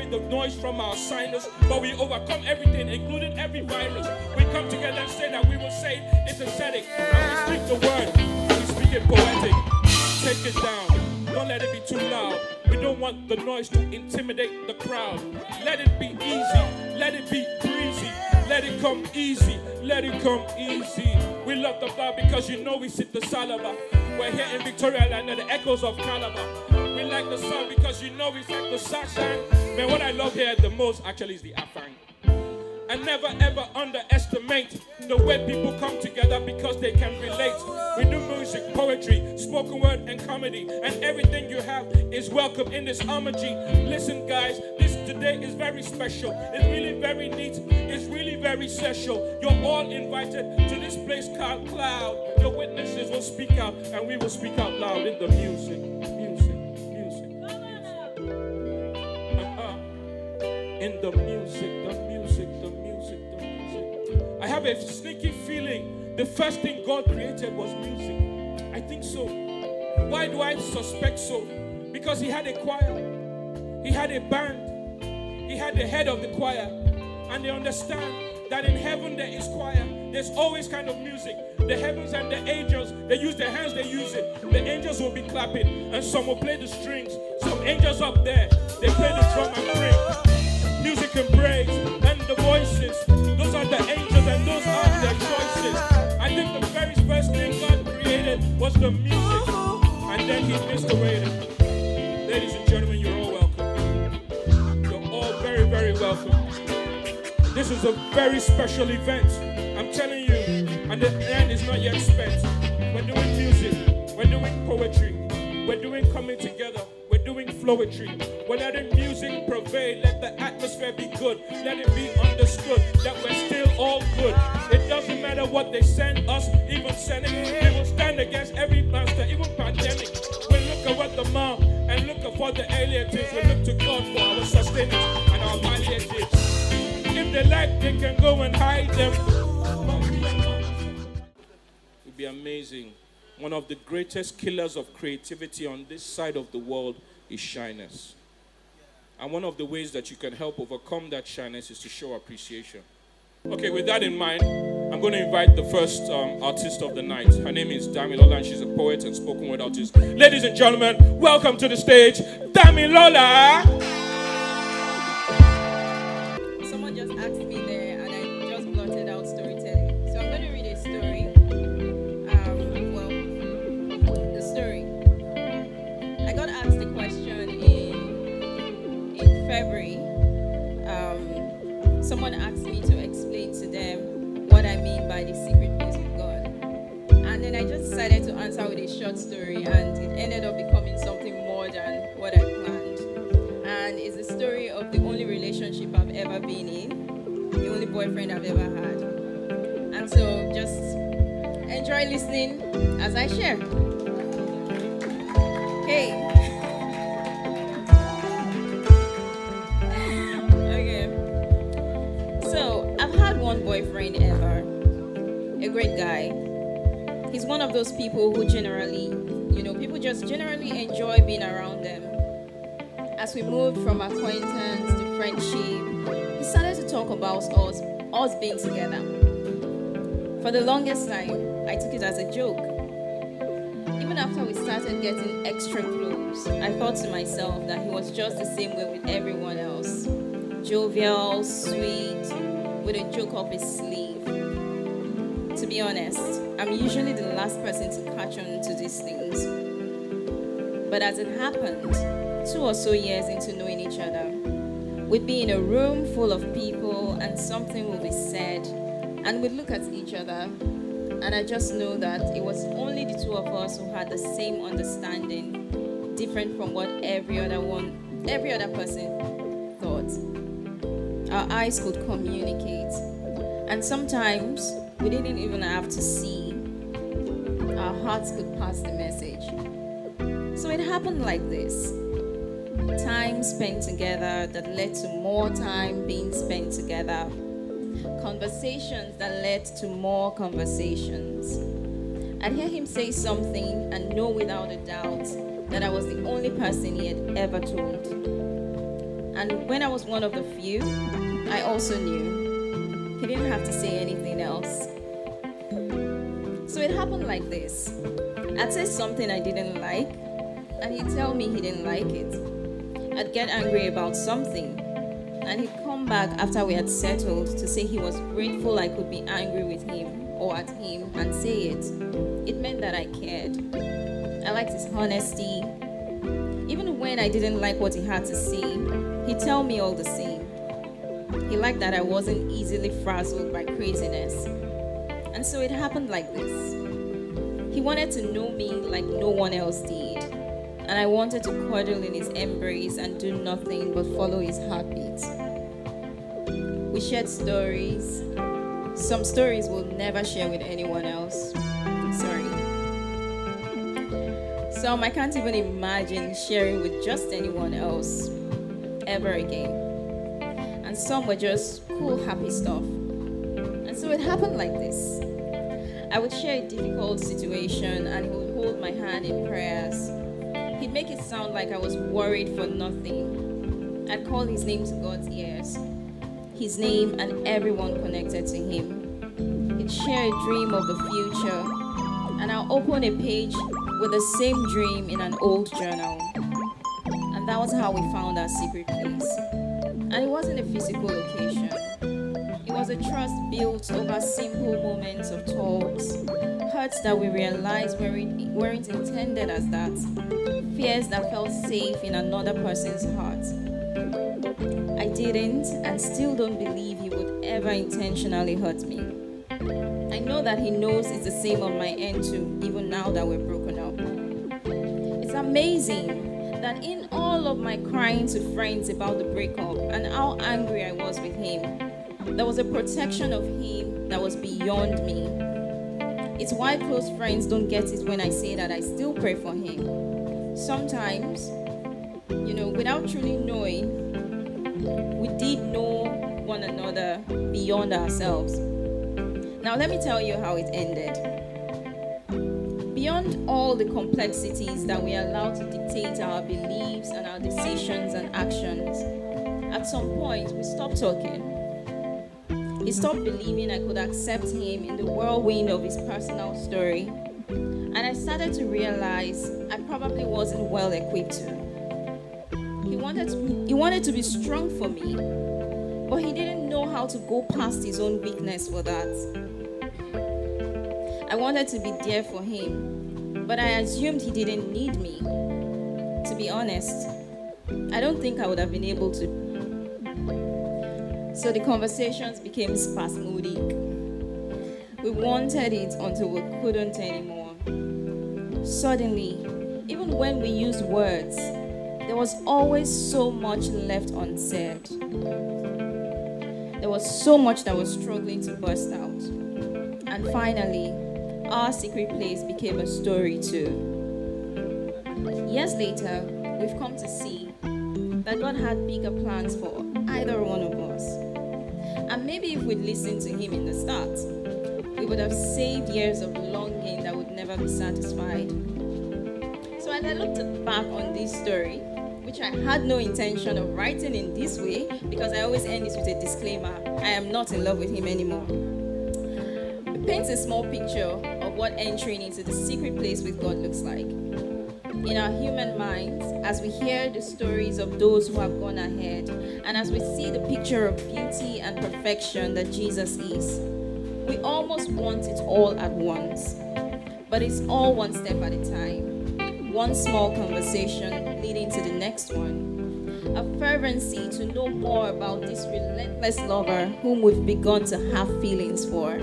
with the noise from our sinus, but we overcome everything, including every virus. We come together and say that we will say it's aesthetic, and we speak the word, we speak it poetic. Take it down, don't let it be too loud. We don't want the noise to intimidate the crowd. Let it be easy, let it be breezy, let it come easy, let it come easy. We love the bar because you know we sit the Salaba. We're here in Victoria Land and the echoes of Calabar. We like the sun because you know we like the sunshine. Man, what I love here the most actually is the Afang. And never ever underestimate the way people come together because they can relate. We do music, poetry, spoken word, and comedy. And everything you have is welcome in this homage. Listen, guys, this today is very special. It's really very neat. It's really very special. You're all invited to this place called Cloud. Your witnesses will speak out, and we will speak out loud in the music. In the music. I have a sneaky feeling the first thing God created was music. I think so. Why do I suspect so? Because he had a choir, he had a band, he had the head of the choir, and they understand that in heaven there is choir. There's always kind of music. The heavens and the angels, they use their hands, they use it. The angels will be clapping, and some will play the strings. Some angels up there, they play the drum and bring music and praise, and the voices. Those are the angels, and those are their choices. I think the very first thing God created was the music, and then he restorated. Ladies and gentlemen, you're all welcome. You're all very, very welcome. This is a very special event. I'm telling you, and the end is not yet spent. We're doing music, we're doing poetry, we're doing coming together, we're doing flowetry. We're letting music pervade, let the atmosphere be good, let it be understood that we're still all good. It doesn't matter what they send us, even sending, we will stand against every monster, even pandemic. We look at what the mom and look at what the aliens is. We look to God for our sustenance and our valiances. If they like, they can go and hide them. It'd be amazing. One of the greatest killers of creativity on this side of the world is shyness. And one of the ways that you can help overcome that shyness is to show appreciation. Okay, with that in mind, I'm going to invite the first artist of the night. Her name is Damilola, and she's a poet and spoken word artist. Ladies and gentlemen, welcome to the stage, Damilola. Someone just asked me there, and I just blotted out storytelling. So I'm going to read a story. The story. I got asked the question in February. Someone asked me to explain to them what I mean by the secret place with God. And then I just decided to answer with a short story, and it ended up becoming something more than what I planned. And it's the story of the only relationship I've ever been in, the only boyfriend I've ever had. And so just enjoy listening as I share. Hey. I've had one boyfriend ever, a great guy. He's one of those people who generally, people just generally enjoy being around them. As we moved from acquaintance to friendship, he started to talk about us being together. For the longest time, I took it as a joke. Even after we started getting extra close, I thought to myself that he was just the same way with everyone else. Jovial, sweet, with a joke up his sleeve. To be honest, I'm usually the last person to catch on to these things. But as it happened, 2 or so years into knowing each other, we'd be in a room full of people and something will be said, and we'd look at each other, and I just know that it was only the 2 of us who had the same understanding, different from what every other person thought. Our eyes could communicate, and sometimes we didn't even have to see. Our hearts could pass the message. So it happened like this. Time spent together that led to more time being spent together. Conversations that led to more conversations. I'd hear him say something and know without a doubt that I was the only person he had ever told. And when I was one of the few, I also knew. He didn't have to say anything else. So it happened like this. I'd say something I didn't like, and he'd tell me he didn't like it. I'd get angry about something, and he'd come back after we had settled to say he was grateful I could be angry with him or at him and say it. It meant that I cared. I liked his honesty. Even when I didn't like what he had to say, he'd tell me all the same. He liked that I wasn't easily frazzled by craziness. And so it happened like this. He wanted to know me like no one else did. And I wanted to cuddle in his embrace and do nothing but follow his heartbeat. We shared stories. Some stories we'll never share with anyone else. Sorry. Some I can't even imagine sharing with just anyone else ever again. And some were just cool, happy stuff. And so it happened like this. I would share a difficult situation and he would hold my hand in prayers. He'd make it sound like I was worried for nothing. I'd call his name to God's ears. His name and everyone connected to him. He'd share a dream of the future, and I'll open a page with the same dream in an old journal. And that was how we found our secret place. And it wasn't a physical location. It was a trust built over simple moments of talks, hurts that we realized weren't intended as that, fears that felt safe in another person's heart. I didn't and still don't believe he would ever intentionally hurt me. I know that he knows it's the same on my end too, even now that we're broken up. It's amazing that in all of my crying to friends about the breakup and how angry I was with him, there was a protection of him that was beyond me. It's why close friends don't get it when I say that I still pray for him. Sometimes, without truly knowing, we did know one another beyond ourselves. Now let me tell you how it ended. Beyond all the complexities that we allow to dictate our beliefs and our decisions and actions, at some point we stopped talking. He stopped believing I could accept him in the whirlwind of his personal story, and I started to realize I probably wasn't well equipped to. He wanted to be strong for me, but he didn't know how to go past his own weakness for that. I wanted to be there for him, but I assumed he didn't need me. To be honest, I don't think I would have been able to. So the conversations became spasmodic. We wanted it until we couldn't anymore. Suddenly, even when we used words, there was always so much left unsaid. There was so much that was struggling to burst out. And finally, our secret place became a story too. Years later, we've come to see that God had bigger plans for either one of us. And maybe if we'd listened to him in the start, we would have saved years of longing that would never be satisfied. So as I looked back on this story, which I had no intention of writing in this way, because I always end this with a disclaimer, I am not in love with him anymore. It paints a small picture of what entering into the secret place with God looks like. In our human minds, as we hear the stories of those who have gone ahead, and as we see the picture of beauty and perfection that Jesus is, we almost want it all at once. But it's all one step at a time. One small conversation leading to the next one. A fervency to know more about this relentless lover whom we've begun to have feelings for.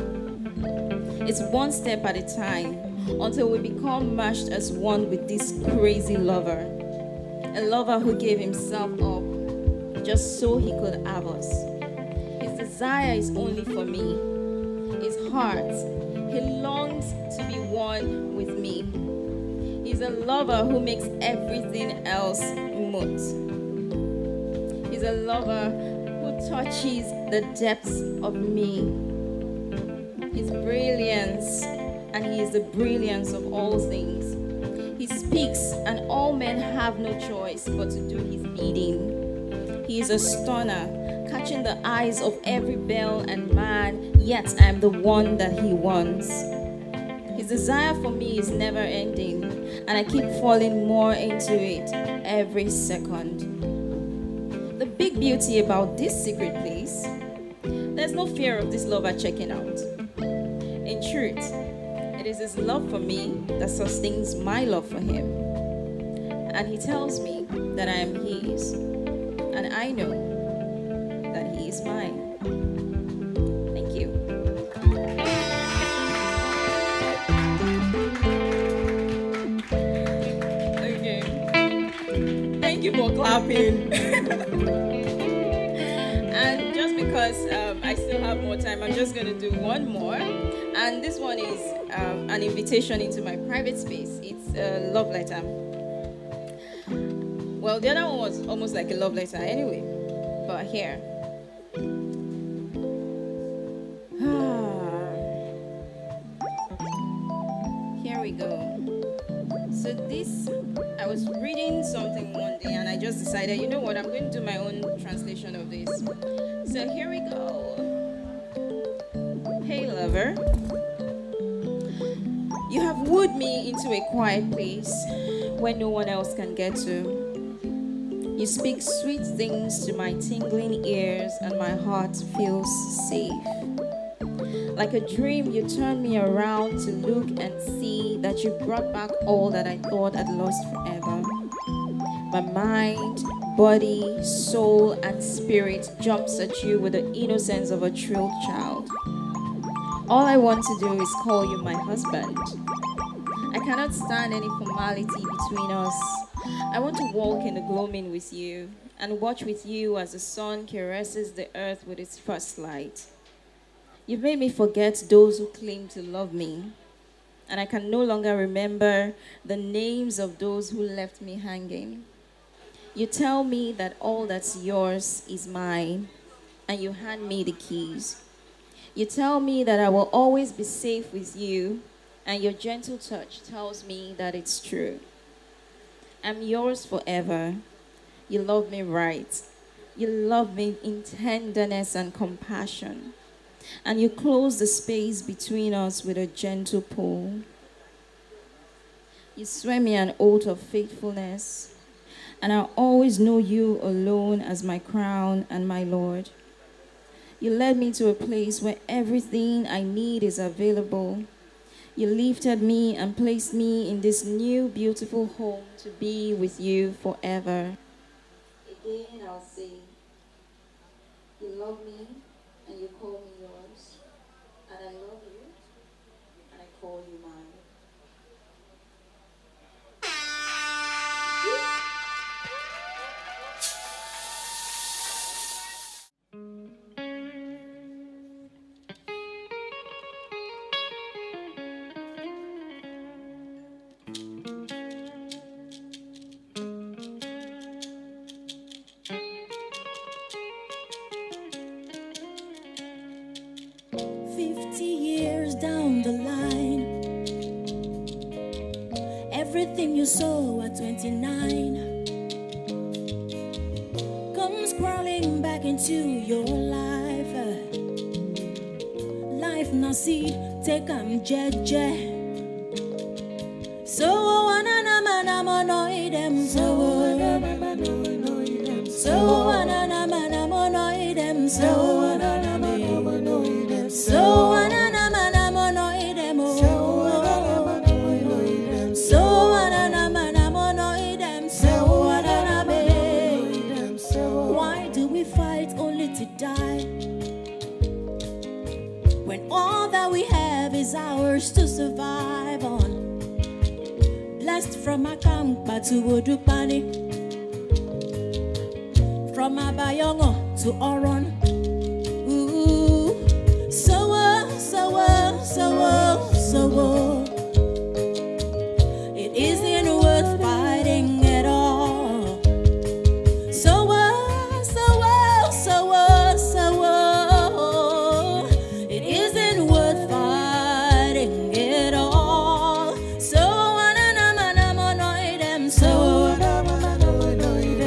It's one step at a time until we become meshed as one with this crazy lover. A lover who gave himself up just so he could have us. His desire is only for me. His heart, he longs to be one with me. He's a lover who makes everything else moot. He's a lover who touches the depths of me. His brilliance, and he is the brilliance of all things. He speaks, and all men have no choice but to do his bidding. He is a stunner, catching the eyes of every belle and man, yet I am the one that he wants. His desire for me is never ending, and I keep falling more into it every second. The big beauty about this secret place, there's no fear of this lover checking out. In truth, it is his love for me that sustains my love for him. And he tells me that I am his, and I know that he is mine. Thank you. Okay. Thank you for clapping. And just because I still have more time, I'm just going to do one more. And this one is an invitation into my private space. It's a love letter. Well, the other one was almost like a love letter anyway. But here. Here we go. So this, I was reading something one day and I just decided, you know what, I'm going to do my own translation of this. So here we go. Hey lover, you have wooed me into a quiet place where no one else can get to. You speak sweet things to my tingling ears and my heart feels safe. Like a dream, you turn me around to look and see that you brought back all that I thought I'd lost forever. My mind, body, soul, and spirit jumps at you with the innocence of a thrilled child. All I want to do is call you my husband. I cannot stand any formality between us. I want to walk in the gloaming with you and watch with you as the sun caresses the earth with its first light. You've made me forget those who claim to love me, and I can no longer remember the names of those who left me hanging. You tell me that all that's yours is mine, and you hand me the keys. You tell me that I will always be safe with you, and your gentle touch tells me that it's true. I'm yours forever. You love me right. You love me in tenderness and compassion. And you close the space between us with a gentle pull. You swear me an oath of faithfulness, and I'll always know you alone as my crown and my Lord. You led me to a place where everything I need is available. You lifted me and placed me in this new beautiful home to be with you forever. Again I'll say, you love me and you call me yours, and I love you and I call you mine. Everything you saw at 29 comes crawling back into your life. Life now see, take jeje. So ananamanamonoid them. So ananamanamonoid them. So ananamanamonoid them. So ananamanamonoid them. So ananamanamonoid them. Why do we fight only to die? When all that we have is ours to survive on. Blessed from Akampa to Odupani, from Abayongo to Oron. Ooh, so it isn't worth fighting at all. So it isn't worth fighting at all. So ananamanamonoid them. So ananamanamonoid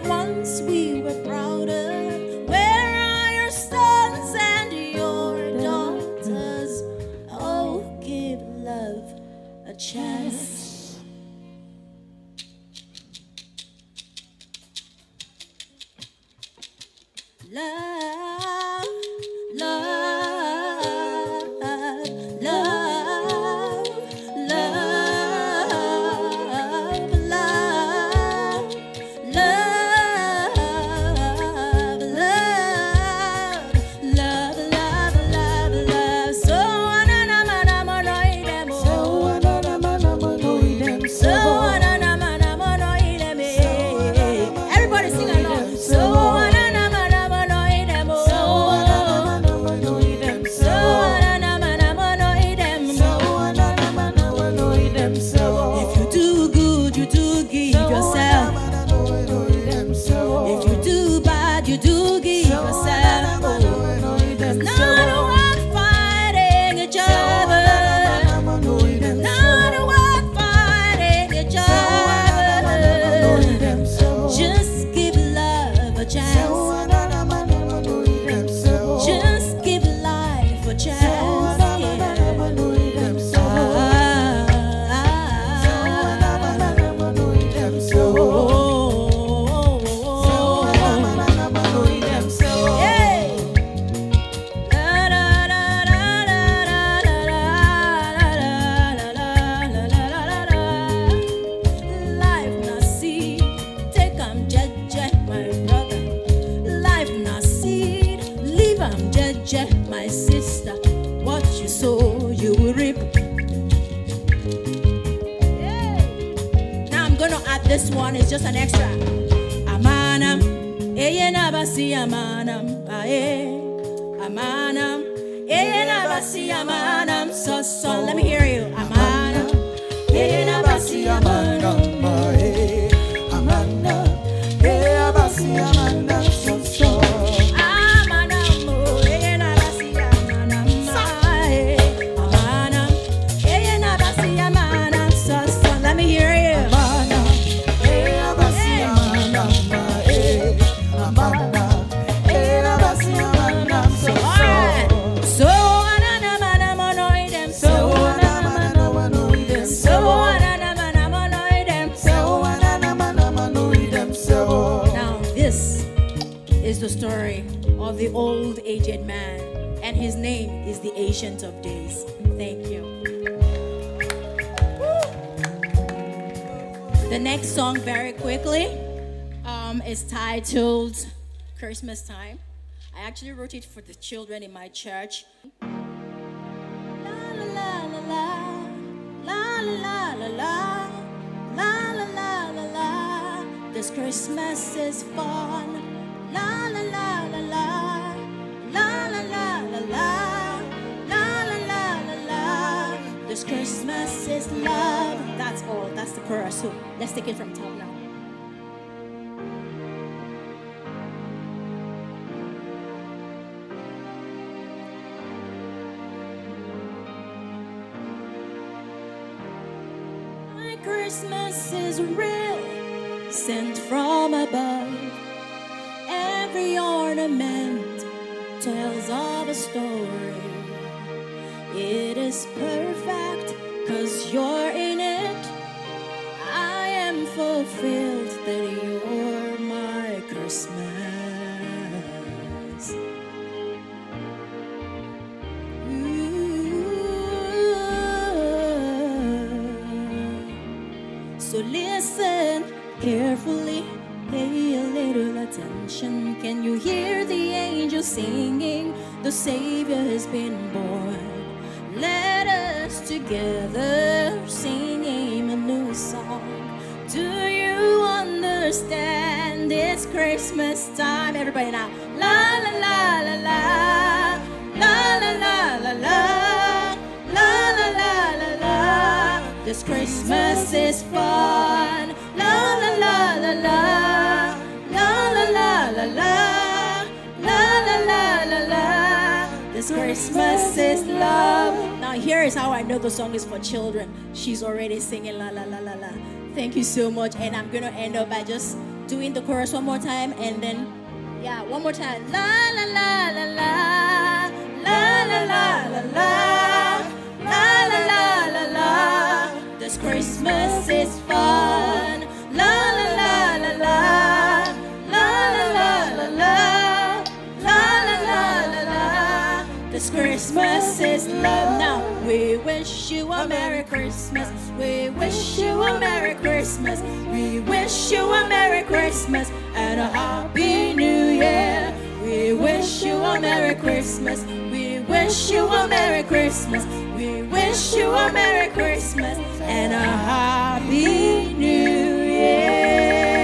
that once we were proud of. Where are your sons and your daughters? Oh, give love a chance. Love, love, love, love, love, love, love, love, love, love. So anana mana monoi demo. So anana mana monoi demo. So anana mana monoi demo. Everybody sing along. So anana mana monoi demo. So anana mana monoi demo. So anana mana monoi demo. So anana mana monoi demo. If you do good, you do give yourself. If you do bad, you do give yourself. It's not worth fighting each other. Not worth fighting each other. Just give love a chance. Just give life a chance. Life na seed, take am jeje, my brother. Life na seed, leave am jeje, my sister. What you sow, you will reap. Now I'm gonna add this one, it's just an extra. Amanam, eye nabasi amanam, aye. Amanam, eye nabasi amanam, so. Let me hear you. Amanam, eye nabasi amanam. Let me hear you. Alright. So anana mana monoi dem. So anana mana monoi dem. So anana mana monoi dem. So anana mana monoi dem. Now this is the story of the old aged man, and his name is the Ancient of Days. Thank you. The next song, very quickly, is titled Christmas Time. I actually wrote it for the children in my church. La la la la la, la la la la, la la la la la. This Christmas is fun. La la la la la, la la la la la, la la la la la. This Christmas is love. That's all. That's the chorus. So let's take it from top now. My Christmas is real, sent from above. Every ornament tells of a story. It is perfect, 'cause you're in it. I am fulfilled that you're my Christmas. So listen carefully, pay a little attention. Can you hear the angels singing? The Savior has been born. Let us together sing him a new song. Do you understand? It's Christmas time. Everybody now. La la la la la, la la la la la, la la la la la. This Christmas is fun. La la la la la, la la la la la, la la la la la. This Christmas is love. Now here is how I know the song is for children. She's already singing la la la la la. Thank you so much, and I'm gonna end up by just doing the chorus one more time, and then, yeah, one more time. La la la la la, la la la la la, la la la la la. This Christmas is fun. La la la la la, la la la la la, la la la la la. This Christmas is love. Now we wish you a Merry Christmas. We wish you a Merry Christmas. We wish you a Merry Christmas and a Happy New Year. We wish you a Merry Christmas. We wish you a Merry Christmas. We wish you a Merry Christmas and a Happy New Year.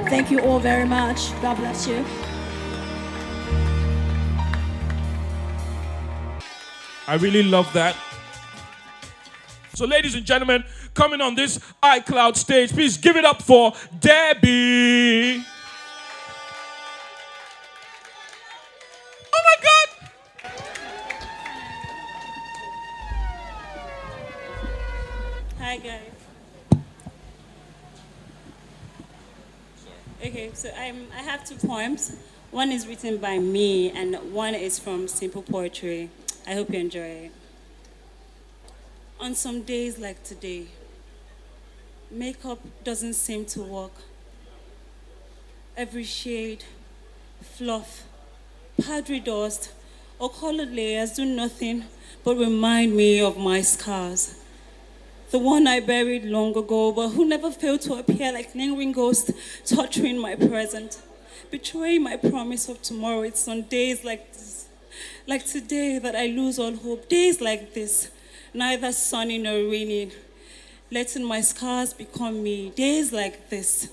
Thank you all very much. God bless you. I really love that. So, ladies and gentlemen, coming on this iCloud stage, please give it up for Debbie. Oh my God! Hi guys. Okay, so I have two poems. One is written by me and one is from Simple Poetry. I hope you enjoy it. On some days like today, makeup doesn't seem to work. Every shade, fluff, powdery dust, or colored layers do nothing but remind me of my scars. The one I buried long ago, but who never failed to appear like lingering ghosts, torturing my present, betraying my promise of tomorrow. It's on days like this, like today, that I lose all hope. Days like this, neither sunny nor rainy, letting my scars become me. Days like this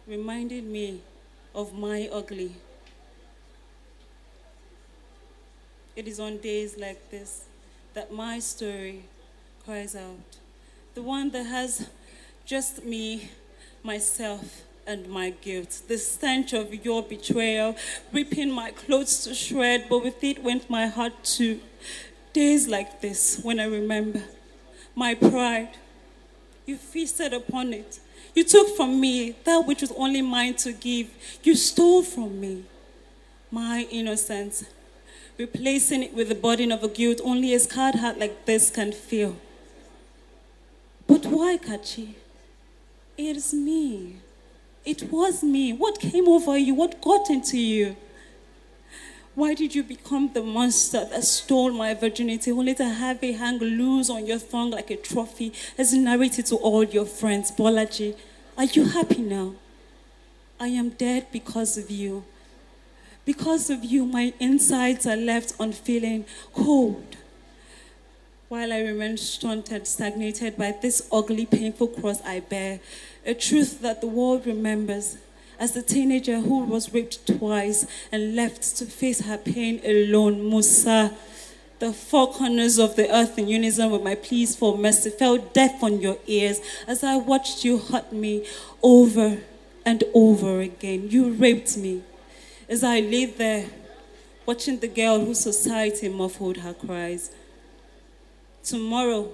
reminded me of my ugly. It is on days like this that my story cries out. The one that has just me, myself, and my guilt. The stench of your betrayal, ripping my clothes to shred, but with it went my heart too. Days like this, when I remember my pride, you feasted upon it. You took from me that which was only mine to give. You stole from me my innocence, replacing it with the burden of a guilt only a scarred heart like this can feel. But why, Kachi? It is me. It was me. What came over you? What got into you? Why did you become the monster that stole my virginity, only to have it hang loose on your tongue like a trophy as narrated to all your friends? Bolaji, are you happy now? I am dead because of you. Because of you, my insides are left unfeeling, cold. While I remain stunted, stagnated by this ugly, painful cross I bear, a truth that the world remembers. As the teenager who was raped twice and left to face her pain alone, Musa, the four corners of the earth in unison with my pleas for mercy fell deaf on your ears as I watched you hurt me over and over again. You raped me as I lay there watching the girl whose society muffled her cries. Tomorrow,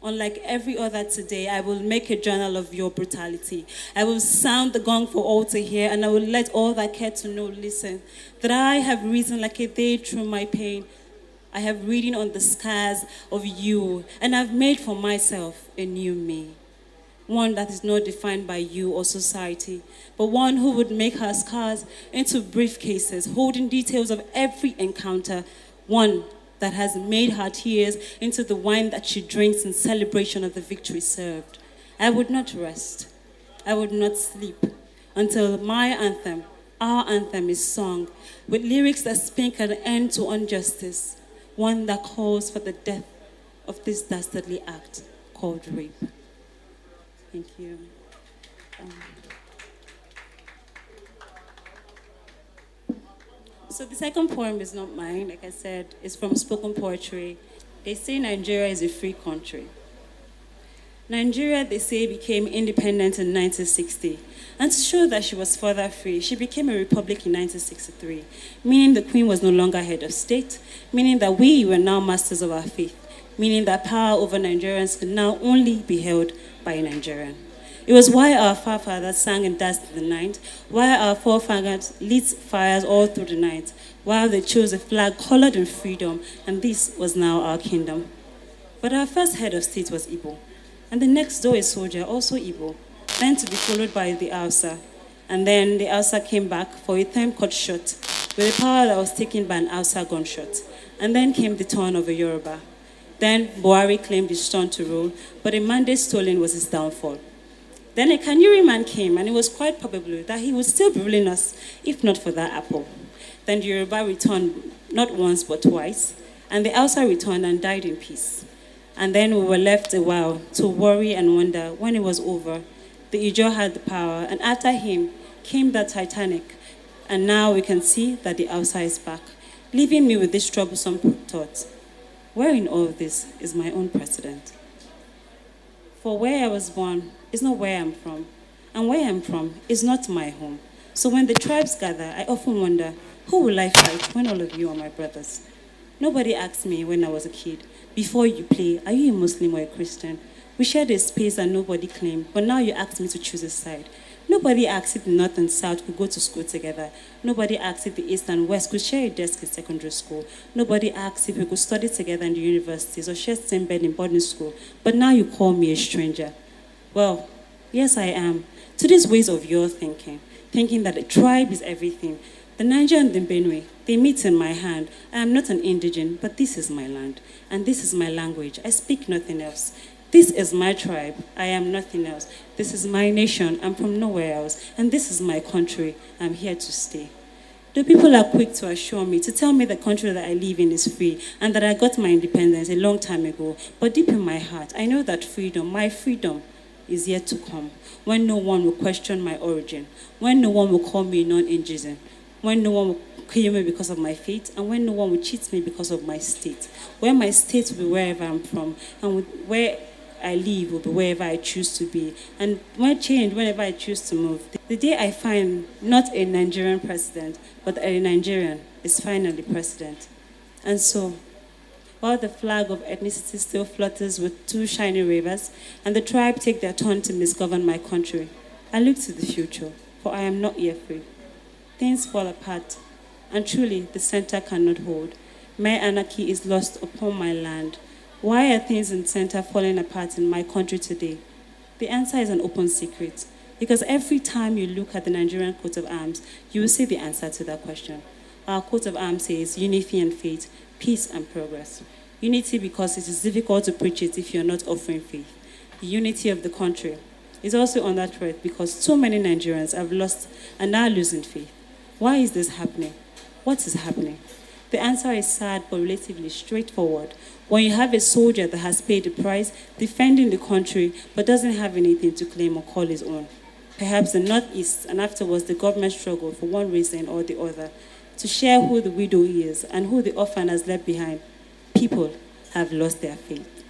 unlike every other today, I will make a journal of your brutality. I will sound the gong for all to hear, and I will let all that care to know listen. That I have risen like a day through my pain. I have reading on the scars of you, and I've made for myself a new me. One that is not defined by you or society, but one who would make her scars into briefcases, holding details of every encounter. One that has made her tears into the wine that she drinks in celebration of the victory served. I would not rest. I would not sleep until my anthem, our anthem, is sung with lyrics that speak an end to injustice, one that calls for the death of this dastardly act called rape. Thank you. So the second poem is not mine, like I said, it's from Spoken Poetry. They say Nigeria is a free country. Nigeria, they say, became independent in 1960. And to show that she was further free, she became a republic in 1963, meaning the queen was no longer head of state, meaning that we were now masters of our faith, meaning that power over Nigerians could now only be held by a Nigerian. It was why our forefathers sang and danced in the night, why our forefathers lit fires all through the night, while they chose a flag colored in freedom, and this was now our kingdom. But our first head of state was Igbo, and the next door a soldier, also Igbo, then to be followed by the Hausa. And then the Hausa came back for a time cut short, with a power that was taken by an Hausa gunshot. And then came the turn of a Yoruba. Then Buhari claimed his turn to rule, but a mandate stolen was his downfall. Then a Kanuri man came, and it was quite probable that he would still be ruling us, if not for that apple. Then the Yoruba returned not once but twice, and the Hausa returned and died in peace. And then we were left a while to worry and wonder when it was over. The Ijaw had the power, and after him came the Titanic. And now we can see that the Hausa is back, leaving me with this troublesome thought. Where in all of this is my own president? For where I was born is not where I'm from, and where I'm from is not my home. So when the tribes gather, I often wonder, who will I fight when all of you are my brothers? Nobody asked me when I was a kid, before you play, are you a Muslim or a Christian? We shared a space that nobody claimed, but now you asked me to choose a side. Nobody asked if the North and South could go to school together. Nobody asked if the East and West could share a desk in secondary school. Nobody asked if we could study together in the universities or share the same bed in boarding school. But now you call me a stranger. Well, yes, I am. To these ways of your thinking that a tribe is everything. The Niger and the Benue, they meet in my hand. I am not an indigene, but this is my land. And this is my language. I speak nothing else. This is my tribe. I am nothing else. This is my nation. I'm from nowhere else. And this is my country. I'm here to stay. The people are quick to assure me, to tell me the country that I live in is free and that I got my independence a long time ago. But deep in my heart, I know that freedom, my freedom, is yet to come, when no one will question my origin, when no one will call me non-indigenous, when no one will kill me because of my faith, and when no one will cheat me because of my state, where my state will be wherever I'm from, and where I live will be wherever I choose to be, and when change whenever I choose to move. The day I find not a Nigerian president, but a Nigerian is finally president. And so, while the flag of ethnicity still flutters with two shiny wavers, and the tribe take their turn to misgovern my country, I look to the future, for I am not yet free. Things fall apart, and truly the center cannot hold. My anarchy is lost upon my land. Why are things in center falling apart in my country today? The answer is an open secret, because every time you look at the Nigerian coat of arms, you will see the answer to that question. Our coat of arms says unity and faith, peace and progress. Unity because it is difficult to preach it if you're not offering faith. The unity of the country is also under threat because so many Nigerians have lost and are losing faith. Why is this happening? What is happening? The answer is sad but relatively straightforward. When you have a soldier that has paid the price defending the country but doesn't have anything to claim or call his own. Perhaps the Northeast and afterwards the government struggled for one reason or the other to share who the widow is and who the orphan has left behind. People have lost their faith.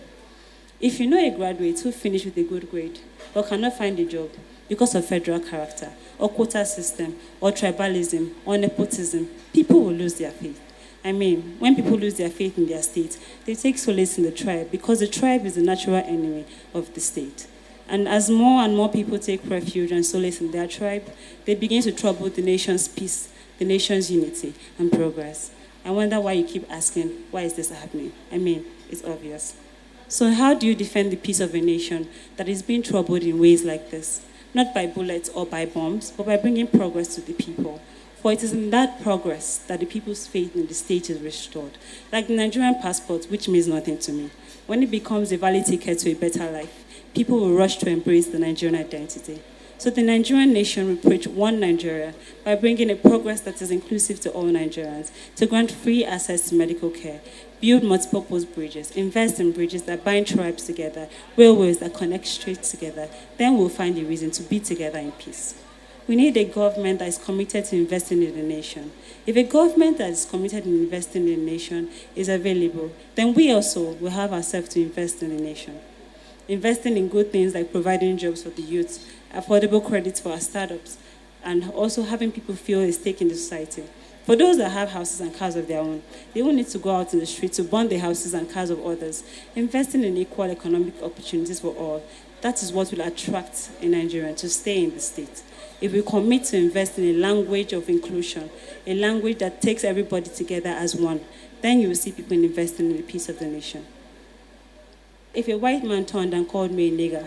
If you know a graduate who finished with a good grade but cannot find a job because of federal character or quota system or tribalism or nepotism, people will lose their faith. I mean, when people lose their faith in their state, they take solace in the tribe because the tribe is the natural enemy of the state. And as more and more people take refuge and solace in their tribe, they begin to trouble the nation's peace, the nation's unity and progress. I wonder why you keep asking, why is this happening? I mean, it's obvious. So how do you defend the peace of a nation that is being troubled in ways like this? Not by bullets or by bombs, but by bringing progress to the people. For it is in that progress that the people's faith in the state is restored. Like the Nigerian passport, which means nothing to me. When it becomes a valid ticket to a better life, people will rush to embrace the Nigerian identity. So the Nigerian nation will preach one Nigeria by bringing a progress that is inclusive to all Nigerians, to grant free access to medical care, build multipurpose bridges, invest in bridges that bind tribes together, railways that connect states together. Then we'll find a reason to be together in peace. We need a government that is committed to investing in the nation. If a government that is committed in investing in the nation is available, then we also will have ourselves to invest in the nation. Investing in good things like providing jobs for the youth, affordable credits for our startups, and also having people feel a stake in the society. For those that have houses and cars of their own, they won't need to go out in the street to burn the houses and cars of others. Investing in equal economic opportunities for all. That is what will attract a Nigerian to stay in the state. If we commit to invest in a language of inclusion, a language that takes everybody together as one, then you will see people investing in the peace of the nation. If a white man turned and called me a nigger,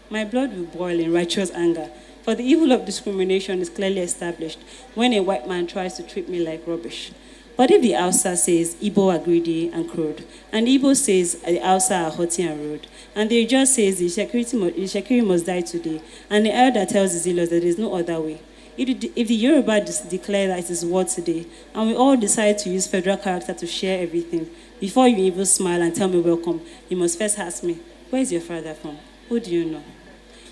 my blood will boil in righteous anger, for the evil of discrimination is clearly established when a white man tries to treat me like rubbish. But if the Hausa says Igbo are greedy and crude, and Igbo says the Hausa are haughty and rude, and the Ijaw says the Shekiri must die today, and the elder tells the zealous that there is no other way, if the Yoruba declare that it is war today, and we all decide to use federal character to share everything, before you even smile and tell me welcome, you must first ask me, where is your father from? Who do you know?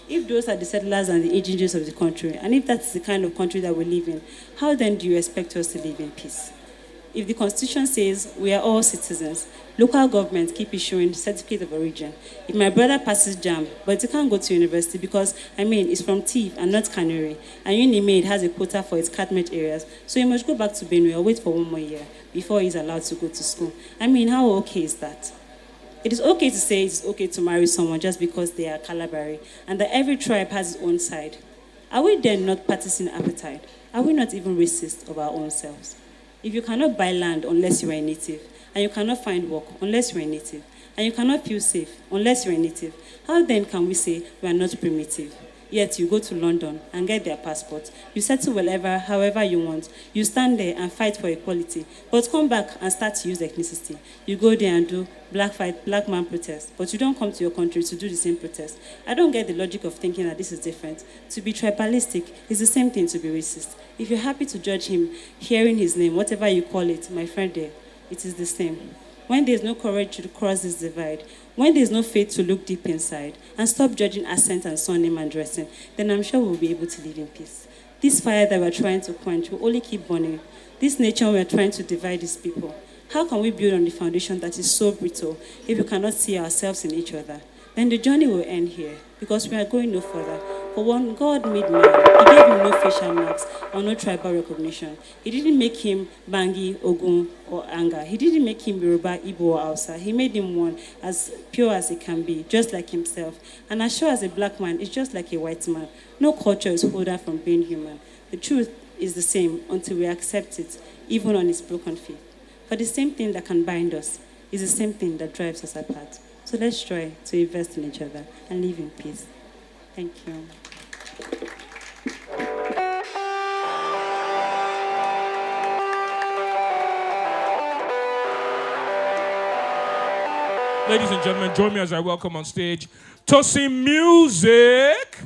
If those are the settlers and the agents of the country, and if that's the kind of country that we live in, how then do you expect us to live in peace? If the Constitution says we are all citizens, local governments keep issuing certificate of origin. If my brother passes JAM, but he can't go to university because, it's from Tiv and not Canary, and Unimade has a quota for its catchment areas, so he must go back to Benue or wait for 1 more year before he's allowed to go to school. How okay is that? It is okay to say it's okay to marry someone just because they are Calabari, and that every tribe has its own side. Are we then not practicing apartheid? Are we not even racist of our own selves? If you cannot buy land unless you are a native, and you cannot find work unless you are a native, and you cannot feel safe unless you are a native, how then can we say we are not primitive? Yet you go to London and get their passport. You settle however you want. You stand there and fight for equality, but come back and start to use ethnicity. You go there and do black man protest, but you don't come to your country to do the same protest. I don't get the logic of thinking that this is different. To be tribalistic is the same thing to be racist. If you're happy to judge him, hearing his name, whatever you call it, my friend there, it is the same. When there's no courage to cross this divide, when there's no faith to look deep inside and stop judging accent and surname and dressing, then I'm sure we'll be able to live in peace. This fire that we're trying to quench will only keep burning. This nature we're trying to divide these people. How can we build on the foundation that is so brittle if we cannot see ourselves in each other? Then the journey will end here because we are going no further. For when God made man, he gave him no facial marks or no tribal recognition. He didn't make him Bangi, Ogun, or Anga. He didn't make him Yoruba, Igbo, or Hausa. He made him one, as pure as he can be, just like himself. And as sure as a black man is just like a white man. No culture is older from being human. The truth is the same until we accept it, even on its broken feet. For the same thing that can bind us is the same thing that drives us apart. So let's try to invest in each other and live in peace. Thank you. Ladies and gentlemen, join me as I welcome on stage Tosin Music.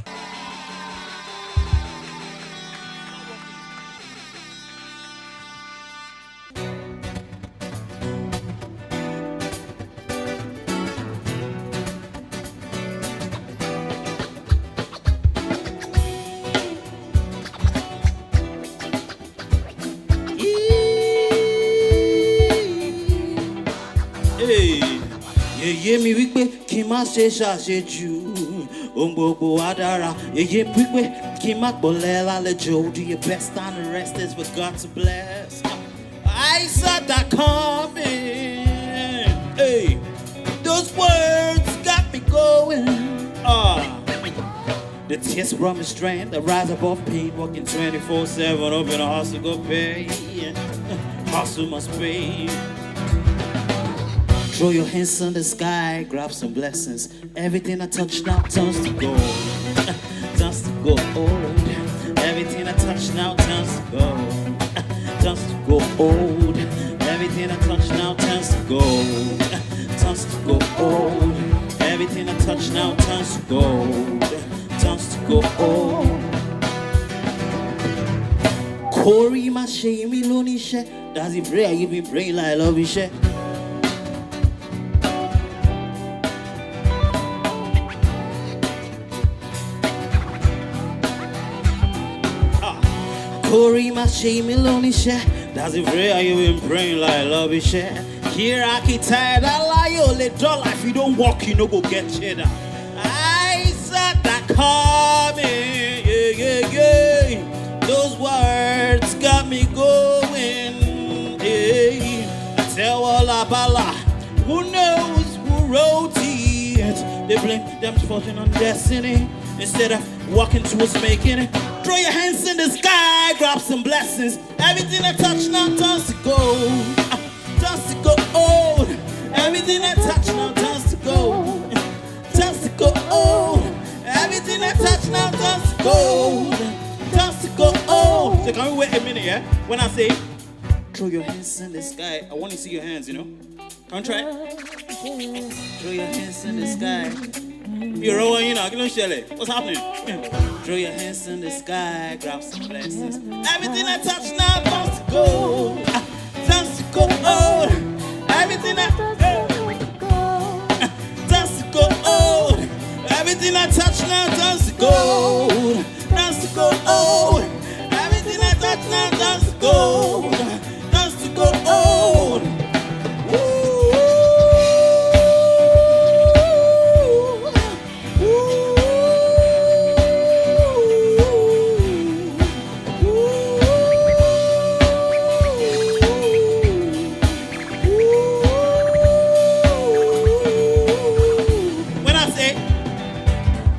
Yeye mi wípé kí n má ṣe ṣàṣejù ohun gbogbo á dára. Yeye mi wípé kí n má gbọ́lẹ̀ lálejò. Do your best and the rest is for God to bless. I saw that coming. Hey, those words got me going. The tears brought me strength. The rise above pain. Working 24/7. Open a hustle go pay. Hustle must pay. Throw your hands in the sky, grab some blessings. Everything I touch now turns to gold. Turns to gold. Everything I touch now turns to gold. Turns to gold. Everything I touch now turns to gold. Turns to gold. Everything I touch now turns to gold. Turns to gold. Corey, my shame, me lonely shit. Does he pray? You be praying like love you shit. Corey, my shame, me lonely share. That's the prayer you been praying like love is share. Here I can tired, I lie, you let draw life. You don't walk, you no go get cheddar. I saw that coming, yeah. Those words got me going, yeah. Tell all about who knows who wrote it. The they blame them fortune on destiny instead of walking towards making it. Throw your hands in the sky, grab some blessings. Everything I touch now turns to gold. Turns to gold. Everything I touch now turns to gold. Turns to gold. Everything I touch now turns to gold. Turns to gold. So can we wait a minute, yeah? When I say, throw your hands in the sky, I want to see your hands, you know? Can you try? Throw your hands in the sky. You're rolling, you know, what's happening? Throw your hands in the sky, grab some blessings. Everything I touch now turns to gold. Turns to gold. Everything I turns to gold. Everything I touch now turns to gold. Turns to gold. Everything I touch now turns to gold. Turns to gold.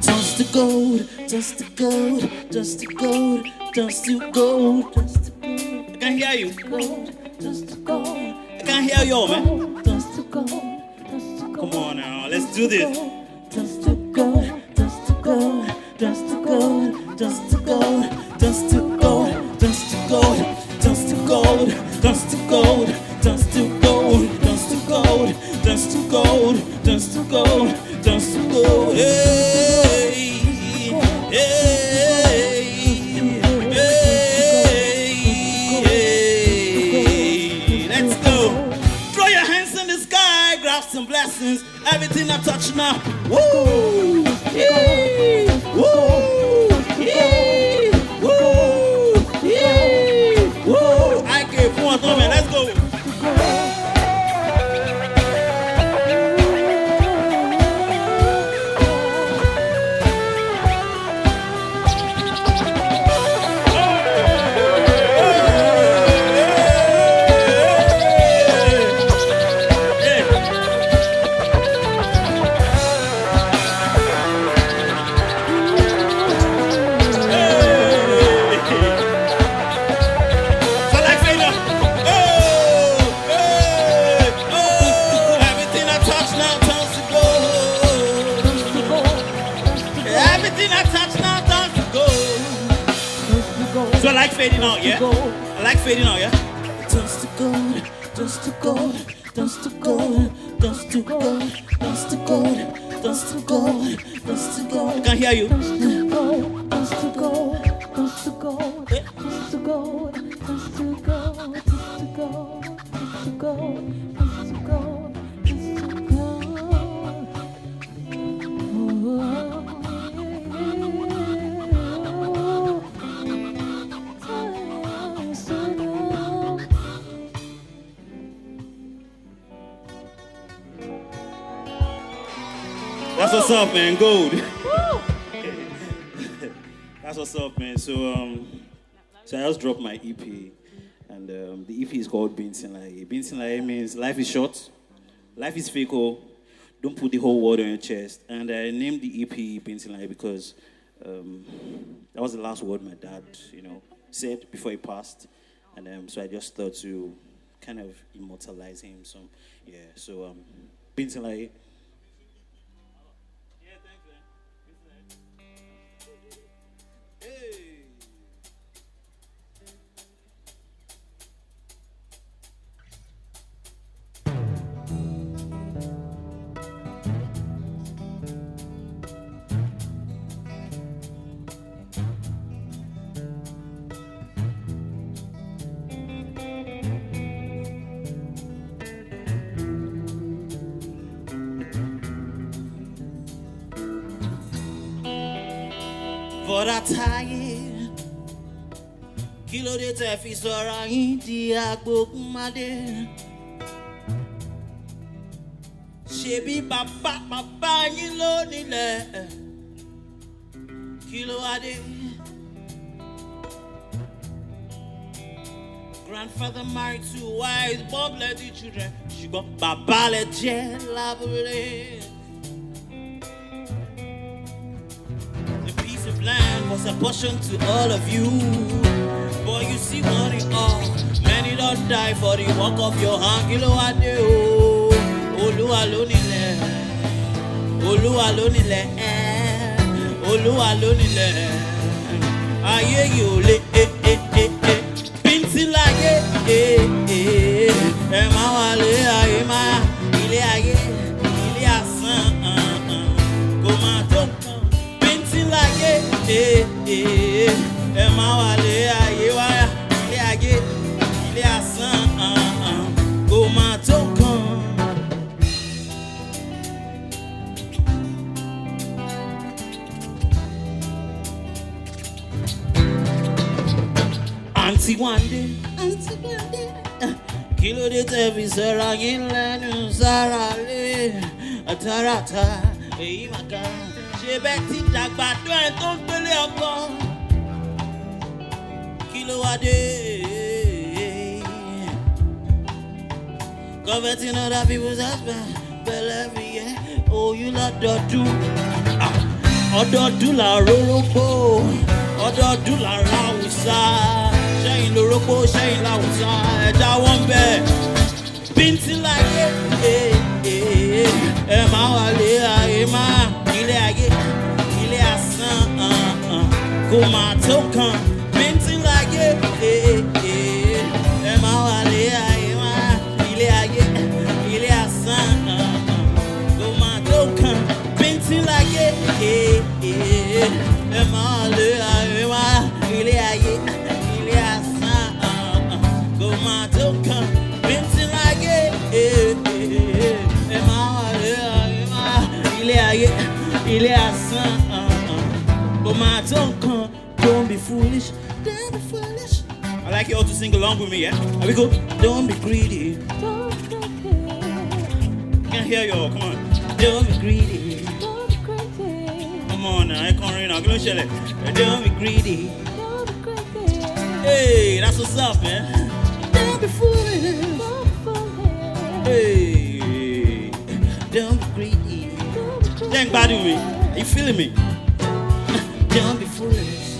Dust to gold, dust to gold, dust to gold, dust to gold. I can't hear you. Dust to gold. I can't hear you, man. Dust to gold, dust to gold. Come on now, let's do this. Dust to gold, dust to gold, dust to gold, dust to gold, dust to gold, dust to gold, dust to gold, dust to gold, dust to gold, dust to gold, dust to gold, dust to gold, dust to gold. Hey. Hey, let's go. Throw your hands in the sky, grab some blessings. Everything I touch now. Woo! Yeah. Woo! Yeah. Woo! Yeah. Woo! I gave one man. Let's go. So I like fading out, yeah? I like fading out, yeah? Dust to gold, dust to gold, dust to gold, dust to gold, dust to gold, dust to gold, dust to gold. I can't hear you. Dust to gold, dust to gold, dust to gold, dust to gold, dust to gold, dust to gold, dust to gold, dust to gold, dust to gold. That's what's up, man. Gold. That's what's up, man. So I just dropped my EP, and the EP is called Binsinlaye. Binsinlaye means life is short, life is fickle. Don't put the whole world on your chest. And I named the EP Binsinlaye because that was the last word my dad, said before he passed, and so I just thought to kind of immortalize him. So yeah, so Binsinlaye. But I tired. Kilo de te fi sora indi agbogumade. Shebi baba yin lo nile. Kilo ade. Grandfather married 2 wives, Bob plenty children. She got baba le je labule. was a portion to all of you. But you see what it all. Many don't die for the work of your hand. Kilo ade o. Olúwa ló nílẹ̀. Olúwa ló nílẹ̀. Olúwa ló nílẹ̀. Ayé yìí ò lè bíntín láyé. Ẹ máa wà lé ayé máa. Ilé ayé, ilé asán. Kò máa tó kàn. Bíntín láyé. Ẹ máa wà lé ayé wáyà. Ilé ayé, ilé asán. Kò máa tó kàn. Auntie Wande, Kloudy tẹ̀bi sọ̀rọ̀ yín lẹ́nu sára lé àtàràtà èyí màkà ṣe bẹ́ẹ̀ ti dàgbà tó ẹ̀ tó ń gbélé ọkọ. Kí ló wá dé? Coveting other people's husband, bẹ̀lẹ̀ fi yẹ oyún lọ́dọọdún. Ọdọọdún là rórógbó, ọdọọdún là ráwùsá. Ṣẹ́yìn lórógbó, ṣẹ́yìn láwùsá, ẹja wọ́n bẹ̀. Bíntín láyé, ẹ máa wà lé ayé máa. Ilé ayé, ilé asán, kò máa tó kàn. Bíntín láyé, ẹ máa wà lé ayé máa. Ilé ayé, ilé asán, kò máa tó kàn. Bíntín láyé, ẹ máa lé ayé máa. Ilé ayé, ilé asán, kò máa tó kàn. Bíntín láyé, ẹ máa lé ayé máa. Ilé ayé, ilé asán, kò máa tó kàn. Don't be foolish, don't be foolish. I like you all to sing along with me, yeah? Are we go? Don't be greedy. Can't hear you all, come on. Don't be greedy. Come on now, I can't read now. Don't be greedy. Hey, that's what's up, man. Don't be foolish. Hey, don't be greedy. Thank God with me. Are you feeling me? Don't be foolish.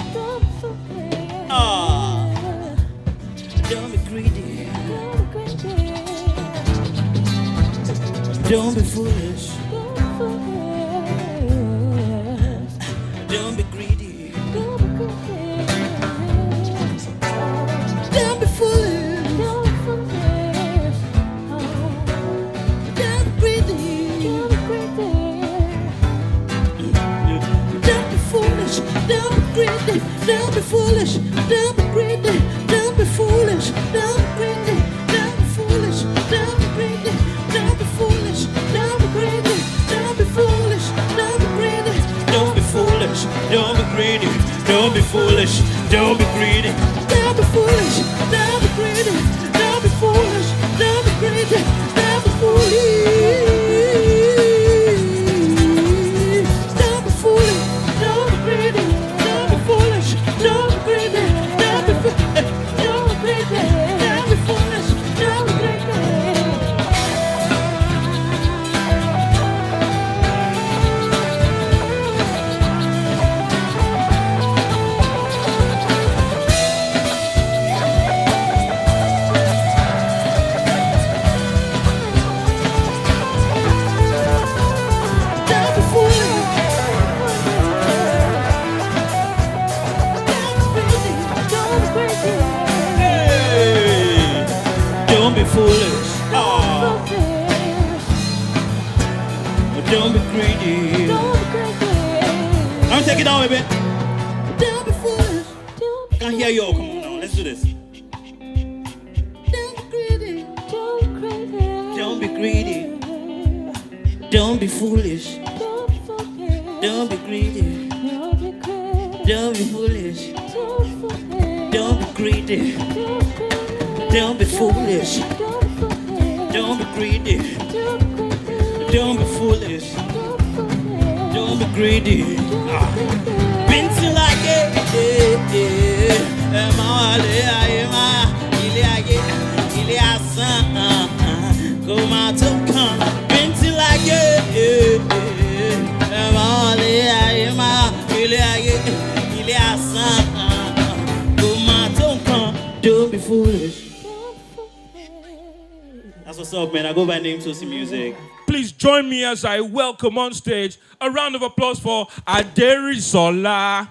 Don't be greedy. Don't be foolish. Don't be greedy. Don't be foolish. Don't be greedy. Don't be foolish. Don't be greedy. Don't be foolish. Don't be greedy. Don't be foolish. Don't be greedy. Don't be foolish. Don't be greedy. Don't be foolish. Don't be greedy. Don't be foolish. Don't be greedy. Don't be foolish. Don't be greedy. Don't be foolish. Don't be greedy. Don't be foolish. Don't be greedy. Don't be foolish. Don't be greedy. Don't be foolish. Don't be foolish. Don't be greedy. Don't be foolish. Don't be greedy. Don't be foolish. Don't be greedy. Don't be foolish. Don't be greedy. Don't be foolish. Don't be greedy. Hey, don't be foolish. Don't be greedy. I'm take it down a bit. Don't be foolish. I can't hear you all. Come on now, let's do this. Don't be greedy. Don't be greedy. Don't be foolish. Don't be greedy. Don't be foolish. Don't be greedy. Don't be foolish. Don't be greedy. Don't be foolish. Don't be greedy. Bíntín láyé, ẹ máa wà lé ayé máa. Ilé ayé, ilé asán, kò máa tó kàn. Bíntín láyé, ẹ máa wà lé ayé máa. Ilé ayé, ilé me foolish. That's what's up, man. I go by name Tosin Music. Please join me as I welcome on stage a round of applause for Aderinsola.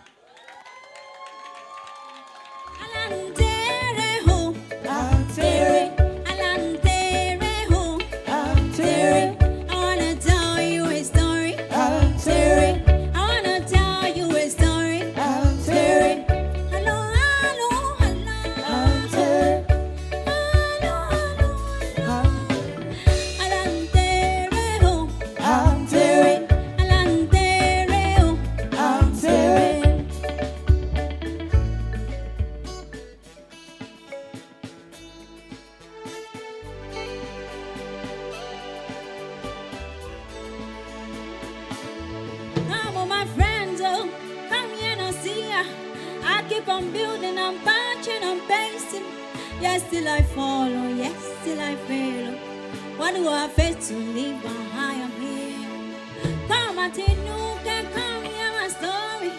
I'm building, I'm patching, I'm pasting. Yes, till I follow, yes, till I fail. What do I face to leave behind? I'm here. Come at it, you can come hear my story.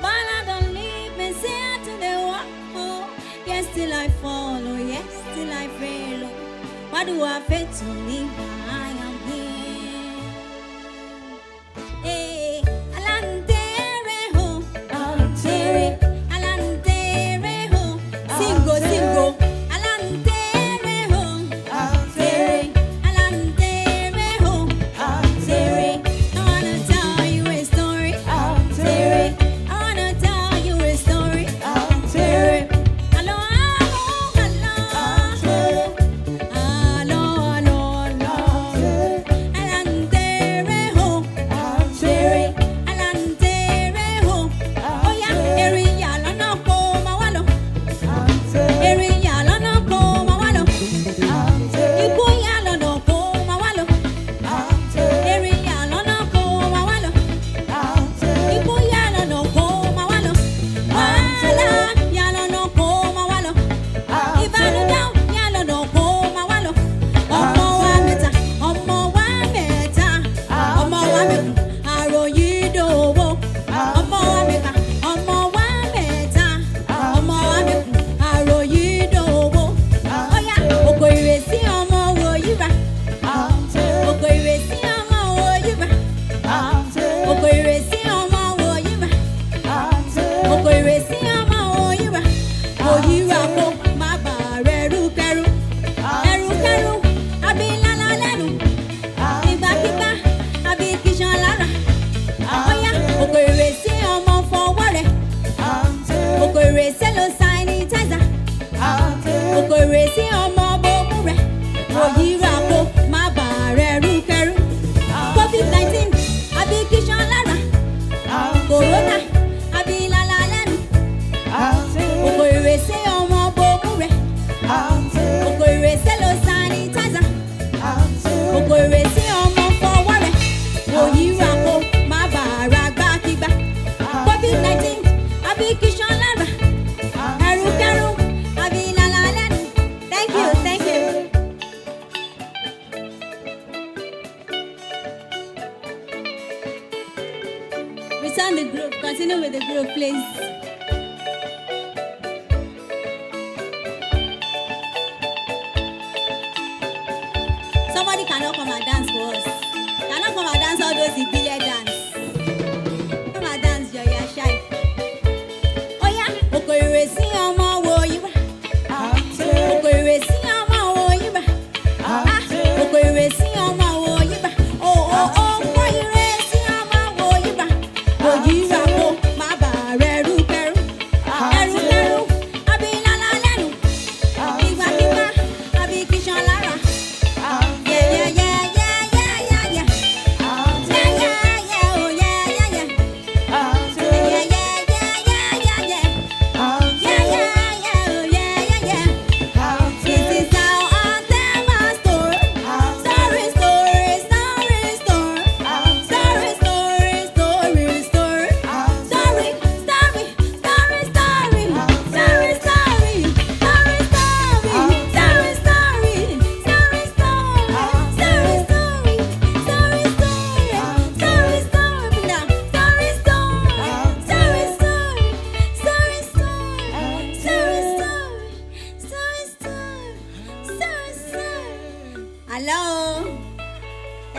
But I don't leave me, say to the wall. Yes, till I follow, yes, till I fail. What do I face to leave behind? I'm here. Hey, Alantere. Return the group. Continue with the group, please. Somebody cannot come and dance for us. Cannot come and dance all those Ibile dance. Come and dance, Joy, you're shy. Oh yeah. Oko iresi omo wo yiba. Oko iresi omo wo yiba. Oko iresi omo wo yiba. Oh oh oh, oko iresi omo wo yiba. Wo yiba ko ma ba re ru keru. Eru keru, abi la la lenu. Igba igba, abi kishan lara. Yeah yeah yeah yeah yeah yeah yeah. Yeah yeah yeah.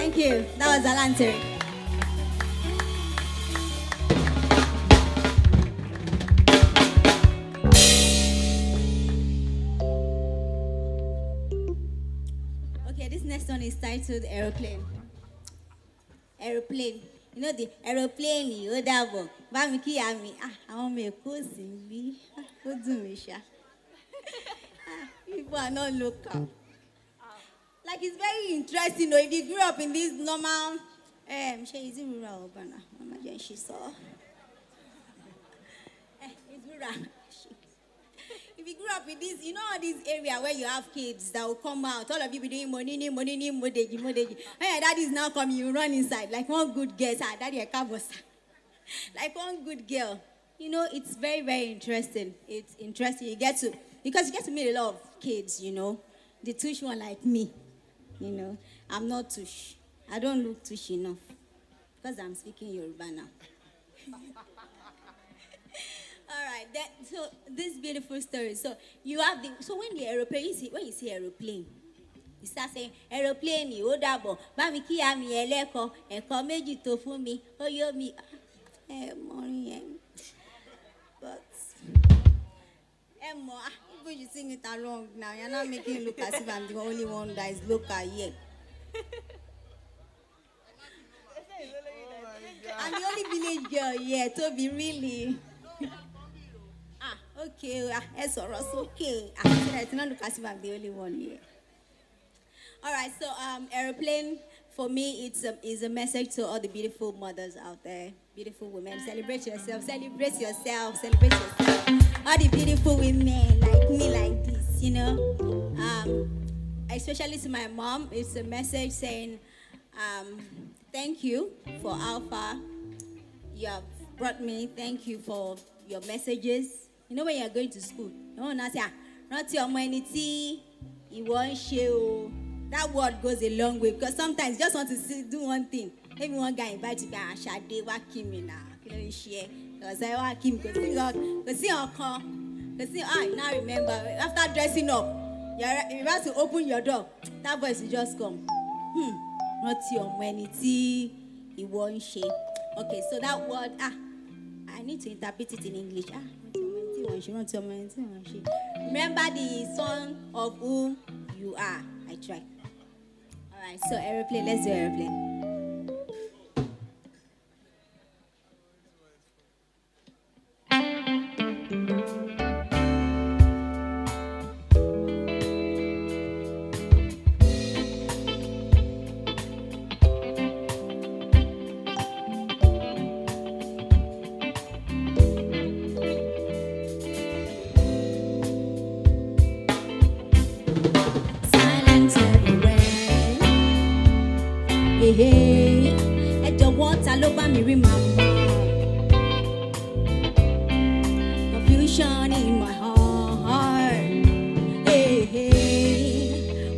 Thank you. That was Alanteri. Okay, this next one is titled Aeroplane. Aeroplane. You know the aeroplane, you that one. Bamiki Ami. I want me a cousin. What do me, Sha? People are not local. Like it's very interesting, though. If you grew up in this normal, she is in rural urban. Mama, she saw. It's rural. If you grew up in this, you know, this area where you have kids that will come out, all of you be doing money, modeji. Hey, daddy is now coming, you run inside like one good girl. Daddy, a cabos. Like one good girl. You know, it's very, very interesting. It's interesting. Because you get to meet a lot of kids, you know. The tush one like me. You know, I'm not tush. I don't look tush enough because I'm speaking Yoruba now. All right. So this beautiful story. So you have when the aeroplane, when you see aeroplane, you start saying aeroplane. You dabo. Bami ki ami eleko. Eko meji to fun mi. Oyo mi. Morning. But people you sing it along now. You're not making it look as if I'm the only one that is local here. I'm the only village girl here to be really. Okay. It's okay. It's not look as if I'm the only one here. All right. So aeroplane for me is a message to all the beautiful mothers out there, beautiful women. Celebrate yourself. Celebrate yourself. Celebrate yourself. All the beautiful women like me, like this, you know. Especially to my mom, it's a message saying, thank you for how far you have brought me. Thank you for your messages. You know when you're going to school, no one say, not your money, you won't show. That word goes a long way because sometimes you just want to do one thing. Maybe one guy invites you, Shade, what came in now? Share. Because I want him to see our car. Now remember, after dressing up, you're about to open your door. That voice will just come. Not your humanity, it won't share. Okay, so that word, I need to interpret it in English. Not your humanity. Remember the son of whom you are. I try. All right, so aeroplane, let's do aeroplane. I don't want to love me remember confusion in my heart.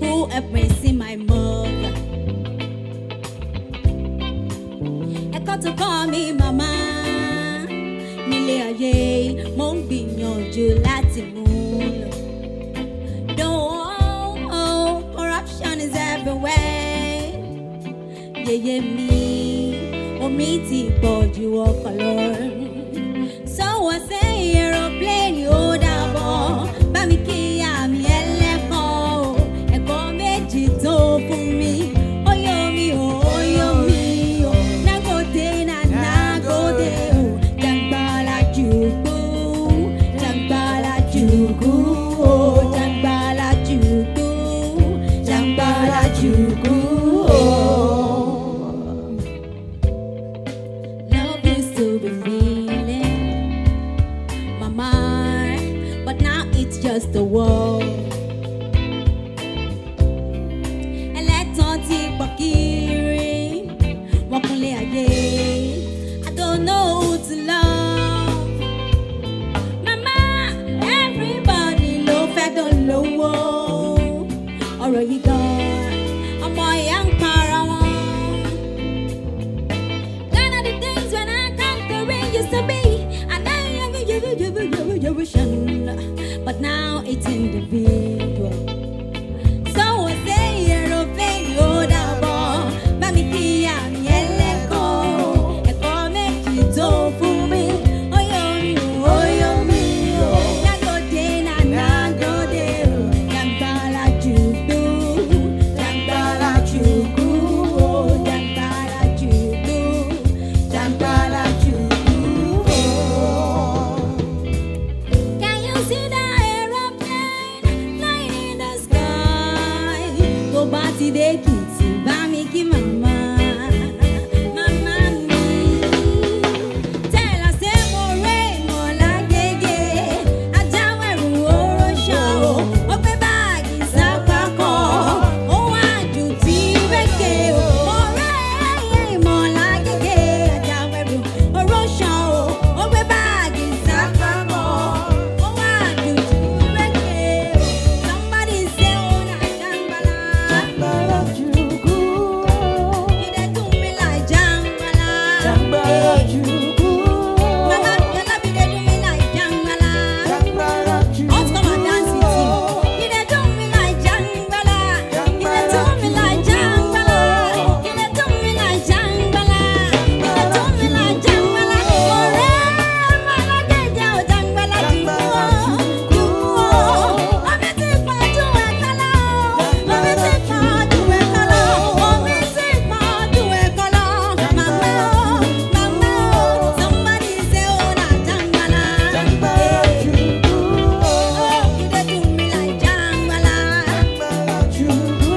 Who have mercy my mother? I got to call me mama. Nílé ayé, mo ń gbìyànjú láti mú lọ. No, corruption is everywhere. Yeah, me, omi ti pọ̀ ju ọkọ̀ lọ. So I say aeroplane yóò dàbọ̀, bá mi kí àmì ẹlẹ́kọ̀ọ́, ẹ̀kọ́ méjì tó fún mi. Oyo mi o, nagode na nagode o, jangbala jugu o, jangbala jugu o. Just the wall. I don't know who to love. Mama, everybody love I don't know. Or you gone? I'm a young parawan. None of the things when I conquering used to be. And I but now it's individual. So I say aeroplane, you're the ball. Mami ti dé Èkìtì bá mi kí màmá. Màmá mi. Tell her say mo ré mo lágége. Ajáwẹ̀rù oróṣà o. Ó gbé báàgì sápá kan. Ó wá jù tí rékè o. Mo ré mo lágége. Ajáwẹ̀rù oróṣà o. Ó gbé báàgì sápá kan. Ó wá jù tí rékè o. Somebody say oh na jambala. Jambala jugu. You dey do me like jambala. Jambala jugu. Mama, your love you dey do me like jambala. Jambala jugu. Let's come and dance with you. You dey do me like jambala. You dey do me like jambala. You dey do me like jambala. You dey do me like jambala. Ọ̀rẹ́ malageje o jambala jugu o. Omi ti pọ̀ ju ẹ̀kọ́ lọ. Omi ti pọ̀ ju ẹ̀kọ́ lọ. Omi ti pọ̀ ju ẹ̀kọ́ lọ. Mama o, mama o. Somebody say oh na jambala. Jambala jugu. Oh, you dey do me like jambala. Jambala jugu.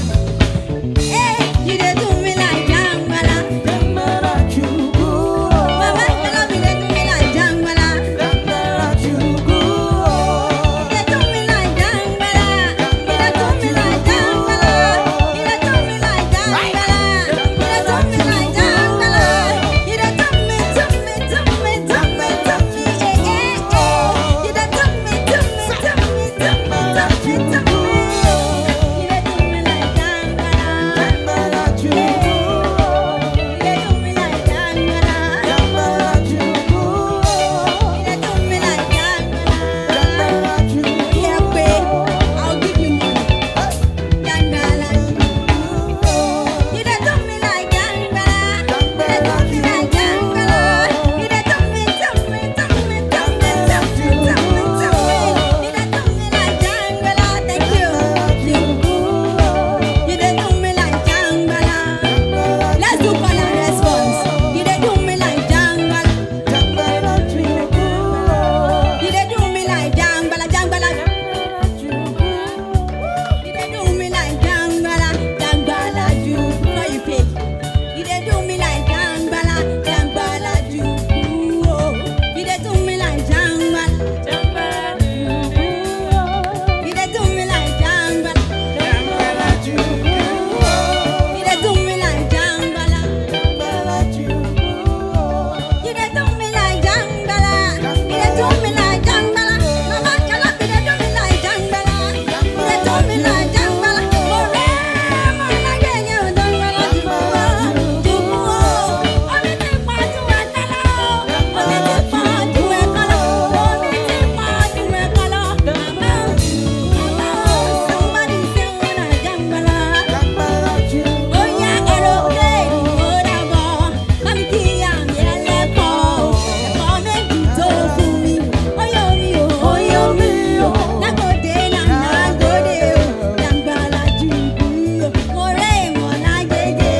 You dey do me like jambala. Jambala jugu. Mama, your love you dey do me like jambala. Jambala jugu. You dey do me like jambala. You dey do me like jambala. You dey do me like jambala. You dey do me like jambala. You dey do me, do me, do me, do me, do me, You dey do me, do me, do me, do me, do me, do me. You dey do me like jambala. Jambala jugu. You dey do me like jambala. Jambala jugu. You dey do me like jambala. Jambala jugu. Yeah, babe, I'll give you money. Jambala jugu. You dey do me like jambala. Jambala jugu. You dey do me like jambala. You dey do me, do me, do me, do me, do me, do me, do me, do me. You dey do me like jambala. Thank you. You dey do me like jambala. Let's do call and response. You dey do me like jambala. Jambala jugu. You dey do me like jambala, jambala. You dey do me like jambala, jambala jugu. No, you pay. You dey do me like jambala, jambala jugu. You dey do me like jambala, jambala jugu. You dey do me like jambala, jambala jugu. You dey do me like jambala, jambala jugu. You dey do me like jambala. You dey do me like jambala. Mama, your love you dey do me like jambala. You dey do me like jambala. Ọ̀rẹ́ malageje o jambala jugu. Omi ti pọ̀ ju ẹ̀kọ́ lọ. Omi ti pọ̀ ju ẹ̀kọ́ lọ. Omi ti pọ̀ ju ẹ̀kọ́ lọ. Mama, mama, somebody say oh na jambala. Jambala jugu. Oya aeroplane ó dàbọ̀. Mami kí àmì ẹlẹ́kọ̀ọ́. Ẹ̀kọ́ méjì tó fún mi. Oyo mi o, oyo mi o. Nagode na nagode o. Jambala jugu. Mo ré mo lágége.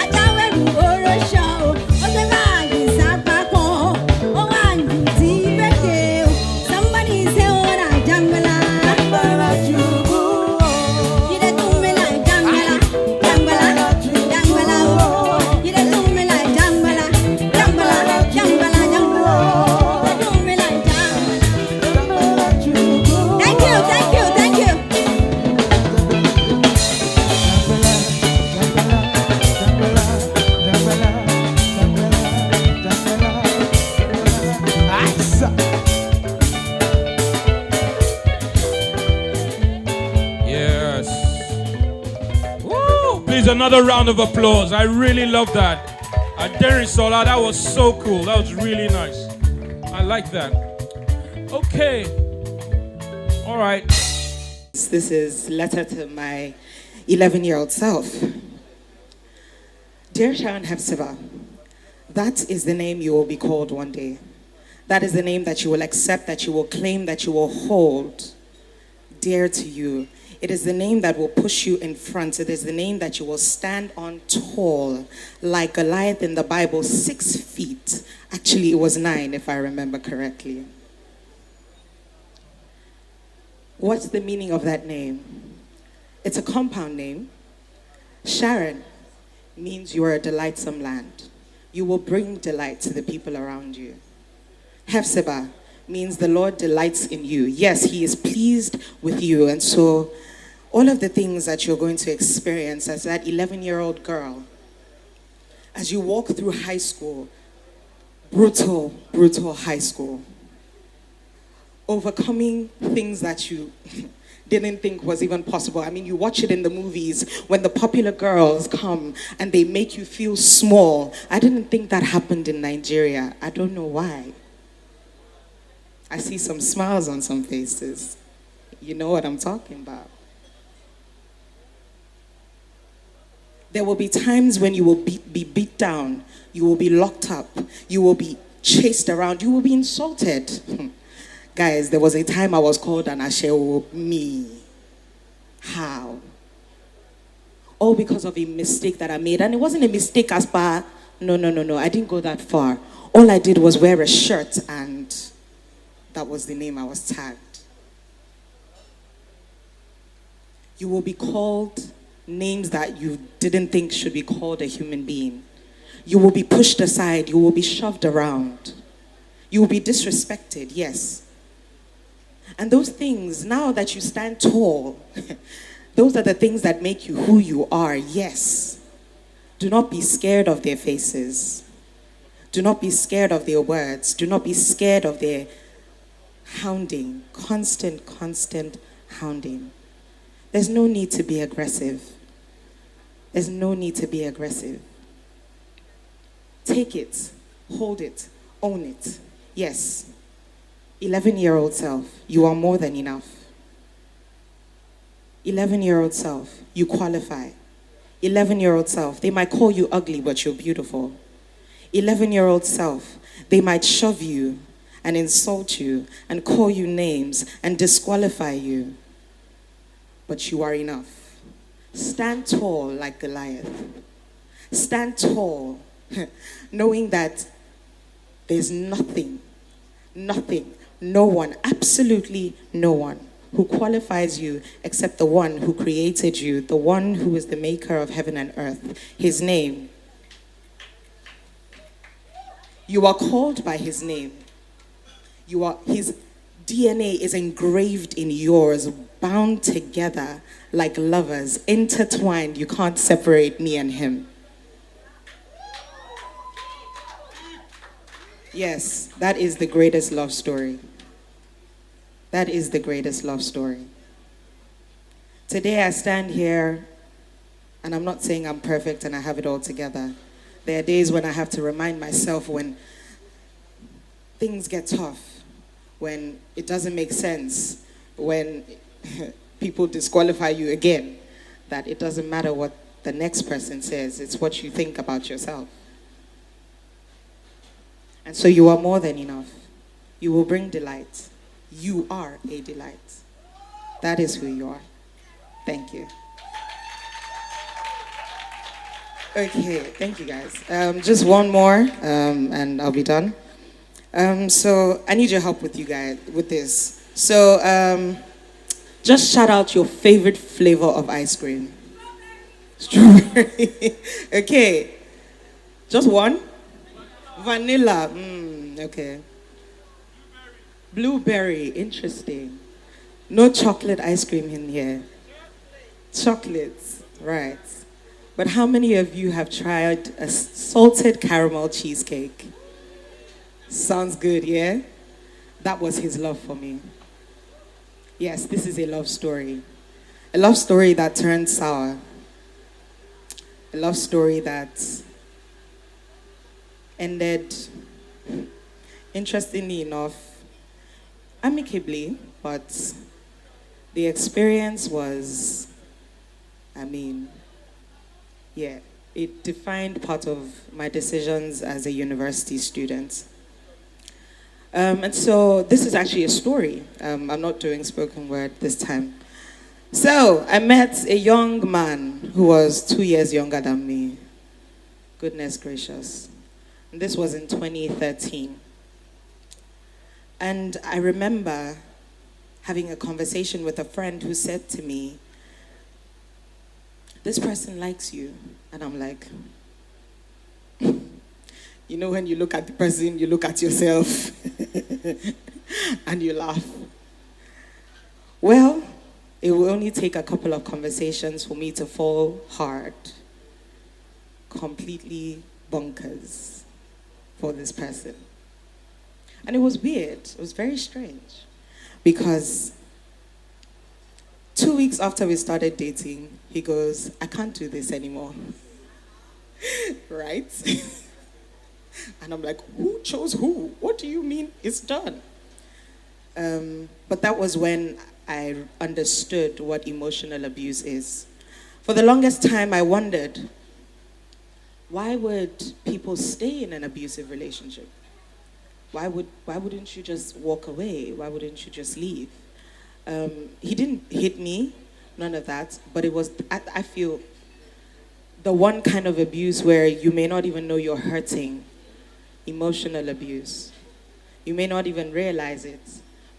Ajáwẹ̀rù oróṣà o. Ó gbé báàgì sápá kan. Ó wá jù tí rékè o. Somebody say oh na jambala. Jambala jugu. You dey do me like jambala. Jambala, jambala o. You dey do me like jambala. Jambala, jambala, jambala. You dey do me like jambala. Jambala jugu. Thank you, thank you, thank you. Yes. Woo! Please, another round of applause. I really love that. Aderinsola, that was so cool. That was really nice. I like that. Okay. All right. Banks. This is Letter to My 11-year-old self. Dear Sharon Hepzibah, that is the name you will be called one day. That is the name that you will accept, that you will claim, that you will hold dear to you. It is the name that will push you in front. It is the name that you will stand on tall, like Goliath in the Bible, 6 feet. Actually, it was 9, if I remember correctly. What's the meaning of that name? It's a compound name. Sharon means you are a delightsome land. You will bring delight to the people around you. Hepzibah means the Lord delights in you. Yes, he is pleased with you. And so all of the things that you're going to experience as that 11-year-old girl, as you walk through high school, brutal high school, overcoming things that you didn't think was even possible. I mean, you watch it in the movies when the popular girls come and they make you feel small. I didn't think that happened in Nigeria. I don't know why. I see some smiles on some faces. You know what I'm talking about. There will be times when you will be beat down. You will be locked up. You will be chased around. You will be insulted. Guys, there was a time I was called an Ashewo. Me. How? All because of a mistake that I made. And it wasn't a mistake as far. No. I didn't go that far. All I did was wear a shirt and that was the name I was tagged. You will be called names that you didn't think should be called a human being. You will be pushed aside. You will be shoved around. You will be disrespected, yes. And those things, now that you stand tall, those are the things that make you who you are, yes. Do not be scared of their faces. Do not be scared of their words. Do not be scared of their hounding, constant hounding. There's no need to be aggressive. There's no need to be aggressive. Take it, hold it, own it. Yes. 11-year-old self, you are more than enough. 11-year-old self, you qualify. 11-year-old self, they might call you ugly, but you're beautiful. 11-year-old self, they might shove you and insult you and call you names and disqualify you, but you are enough. Stand tall like Goliath. Stand tall, knowing that there's nothing, no one, absolutely no one who qualifies you except the one who created you, the one who is the maker of heaven and earth. His name. You are called by his name. His DNA is engraved in yours, bound together like lovers, intertwined. You can't separate me and him. Yes, that is the greatest love story. That is the greatest love story. Today I stand here, and I'm not saying I'm perfect and I have it all together. There are days when I have to remind myself when things get tough, when it doesn't make sense, when people disqualify you again, that it doesn't matter what the next person says, it's what you think about yourself. And so you are more than enough. You will bring delight. You are a delight. That is who you are. Thank you. Okay, thank you guys. Just one more, and I'll be done. So I need your help with you guys with this. So just shout out your favorite flavor of ice cream. Strawberry. Okay. Just one? Vanilla. Okay. Blueberry. Interesting. No chocolate ice cream in here. Chocolates. Right. But how many of you have tried a salted caramel cheesecake? Sounds good, yeah? That was his love for me. Yes, this is a love story. A love story that turned sour. A love story that ended, interestingly enough, amicably, but The experience was, I mean, yeah, it defined part of my decisions as a university student. And so this is actually a story. I'm not doing spoken word this time. So I met a young man who was 2 years younger than me. Goodness gracious. And this was in 2013. And I remember having a conversation with a friend who said to me, this person likes you. And I'm like, you know, when you look at the person, you look at yourself and you laugh. Well, it will only take a couple of conversations for me to fall hard, completely bonkers for this person. And it was weird. It was very strange. Because 2 weeks after we started dating, he goes, I can't do this anymore. Right? And I'm like, who chose who? What do you mean it's done? But that was when I understood what emotional abuse is. For the longest time, I wondered, why would people stay in an abusive relationship? Why wouldn't you just walk away? Why wouldn't you just leave? He didn't hit me, none of that, but it was, I feel, the one kind of abuse where you may not even know you're hurting, emotional abuse. You may not even realize it,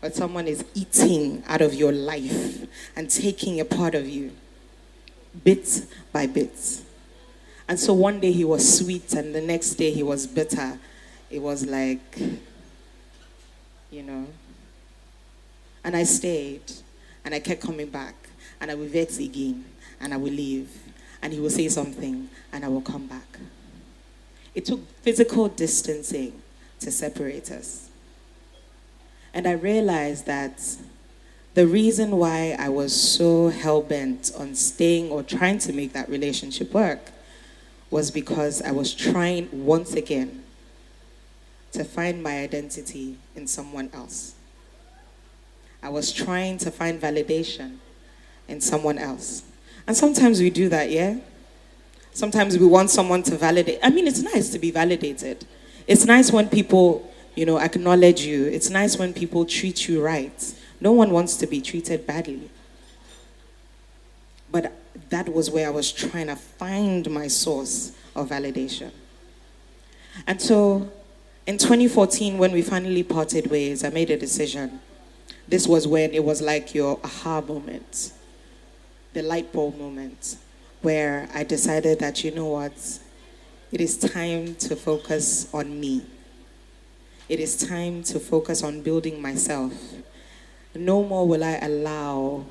but someone is eating out of your life and taking a part of you, bit by bit. And so one day he was sweet and the next day he was bitter. It was like, you know. And I stayed and I kept coming back and I would vex again and I would leave and he would say something and I will come back. It took physical distancing to separate us. And I realized that the reason why I was so hell-bent on staying or trying to make that relationship work was because I was trying once again to find my identity in someone else. I was trying to find validation in someone else. And sometimes we do that, yeah? Sometimes we want someone to validate. I mean, it's nice to be validated. It's nice when people, you know, acknowledge you. It's nice when people treat you right. No one wants to be treated badly. But that was where I was trying to find my source of validation. And so in 2014, when we finally parted ways, I made a decision. This was when it was like your aha moment, the light bulb moment, where I decided that, you know what, it is time to focus on me. It is time to focus on building myself. No more will I allow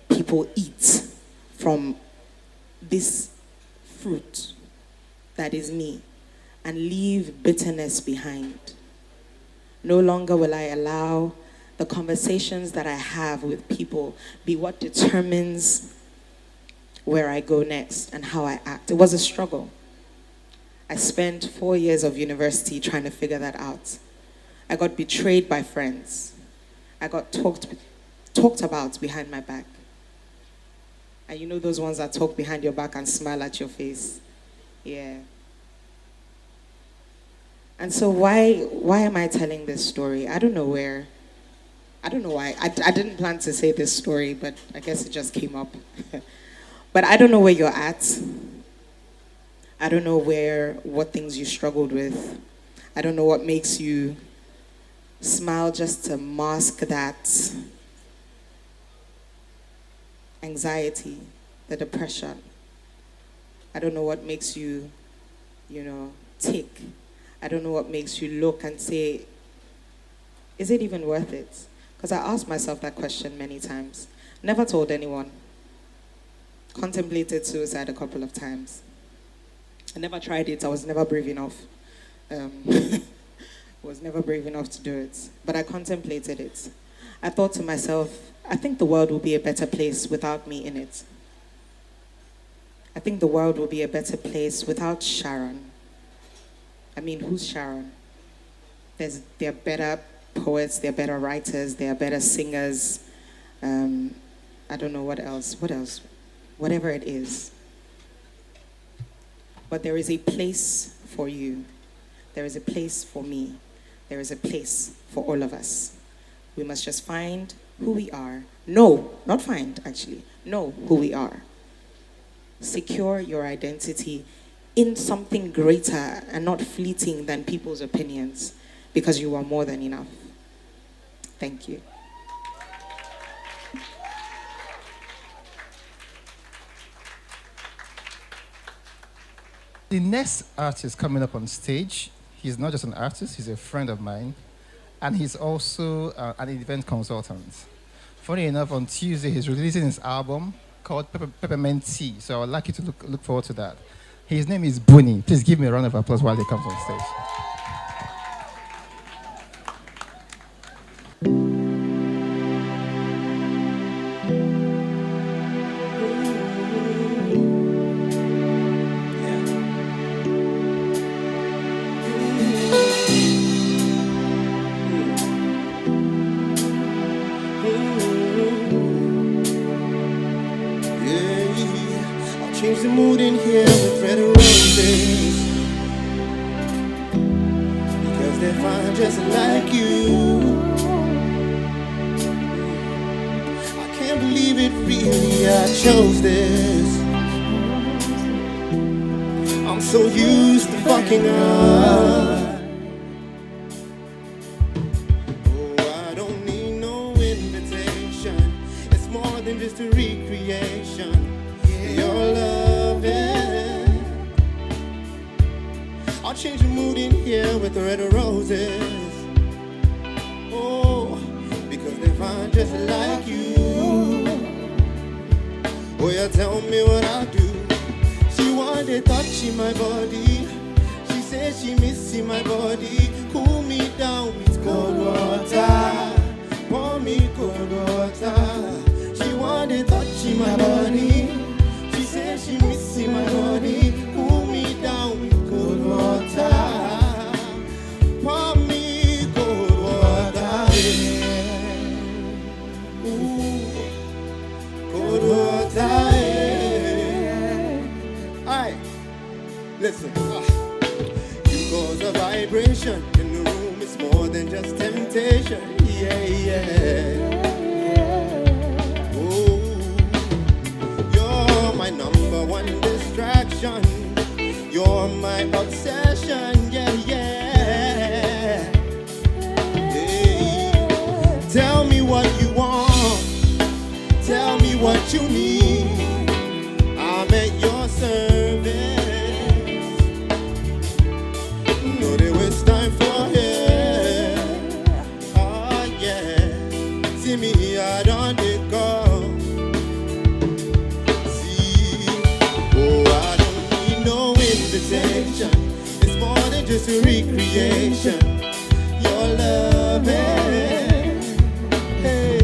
people eat from this fruit that is me and leave bitterness behind. No longer will I allow the conversations that I have with people be what determines where I go next and how I act. It was a struggle. I spent 4 years of university trying to figure that out. I got betrayed by friends. I got talked about behind my back. And you know those ones that talk behind your back and smile at your face? Yeah. And so why am I telling this story? I don't know why. I didn't plan to say this story, but I guess it just came up. But I don't know where you're at. I don't know what things you struggled with. I don't know what makes you smile just to mask that anxiety, the depression. I don't know what makes you, tick. I don't know what makes you look and say, is it even worth it? Because I asked myself that question many times. Never told anyone. Contemplated suicide a couple of times. I never tried it. I was never brave enough. Was never brave enough to do it. But I contemplated it. I thought to myself, I think the world will be a better place without me in it. I think the world will be a better place without Sharon. I mean, who's Sharon? There are better poets, there are better writers, there are better singers. I don't know what else, whatever it is. But there is a place for you. There is a place for me. There is a place for all of us. We must just find who we are. No, not find, actually. Know who we are. Secure your identity in something greater and not fleeting than people's opinions, because you are more than enough. Thank you. The next artist coming up on stage, he's not just an artist, he's a friend of mine, and he's also an event consultant. Funny enough, on Tuesday, he's releasing his album called Peppermint Tea, so I would like you to look forward to that. His name is Buni. Please give me a round of applause while he comes on stage. Change the mood in here with red roses, because they're fine just like you. I can't believe it, really, I chose this. I'm so used to fucking up. Oh, I don't need no invitation. It's more than just a recreation. Your loving, I'll change the mood in here with the red roses. Oh, because they find just like you. Oh, yeah, tell me what I'll do. She wanted touching my body. She said she missing my body. Cool me down with cold water. Pour me cold water. She wanted touching my body. She missing my body, cool me down with cold water. Pour me cold water, yeah. Ooh, cold water, yeah. Alright, listen. You cause a vibration in the room, it's more than just temptation. Yeah, yeah. My number one distraction, you're my obsession, yeah, yeah. Hey, tell me what you want, tell me what you need. I'm at your service. No, there was time for it. Oh yeah, see me out on the go. It's more than just a recreation. Your loving, hey.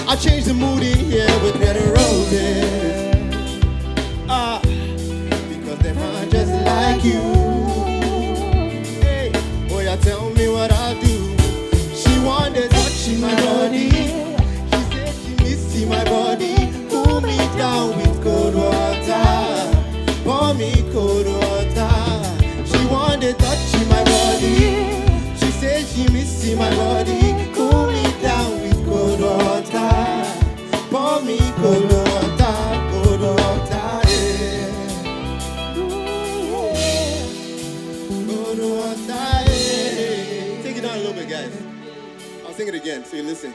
I changed the mood in here with red roses. Because they're fine just like you. Hey, oh yeah, tell me what I'll do. She wanted touching my body. She said she missing my body. Cool me down with cold water. Pour me cold water. She wanted touching my body. She said she missing my body. Cool me down with cold water. Pour me cold water, yeah. Cold water, yeah. Take it down a little bit, guys. I'll sing it again, so you listen.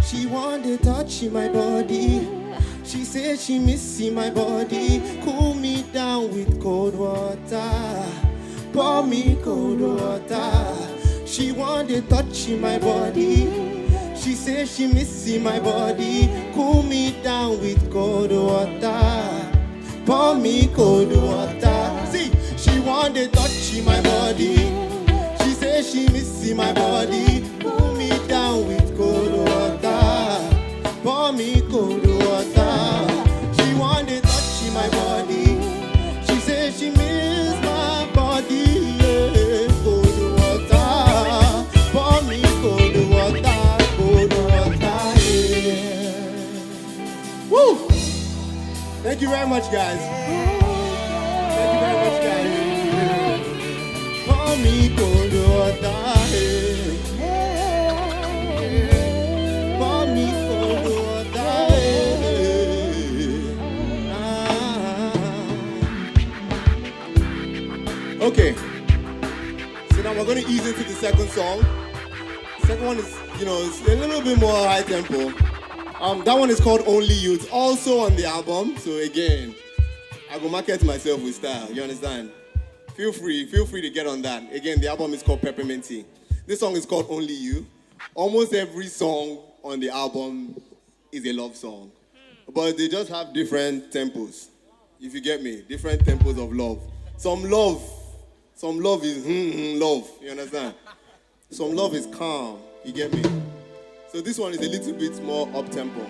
She wanted touching my body. She said she missing my body. Cool me down with cold water. Pour me cold water. She wanted touching my body. She said she missing my body. Cool me down with cold water. Pour me cold water. See, she wanted touching my body. She said she missing my body. Cool me down with cold water. Pour me cold water. She wanted touching my body. She said she missed my body. Yeah. Cold water. Pour me cold water. Cold water. Yeah. Thank you very much, guys. Thank you very much, guys. Mami Kolodae. Mami Kolodae. Okay. So now we're going to ease into the second song. The second one is, it's a little bit more high tempo. That one is called Only You. It's also on the album. So again, I go market myself with style. You understand? Feel free to get on that. Again, the album is called Pepperminty. This song is called Only You. Almost every song on the album is a love song. But they just have different tempos. If you get me, different tempos of love. Some love is love. You understand? Some love is calm. You get me? So this one is a little bit more up-tempo.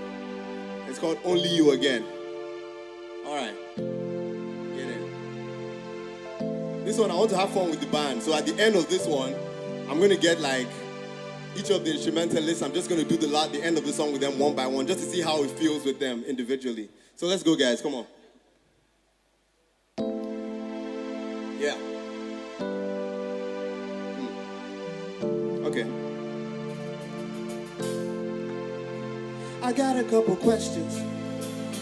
It's called Only You again. All right. Get it. This one, I want to have fun with the band. So at the end of this one, I'm going to get like each of the instrumentalists. I'm just going to do the end of the song with them one by one just to see how it feels with them individually. So let's go, guys. Come on. Yeah. Okay. I got a couple questions.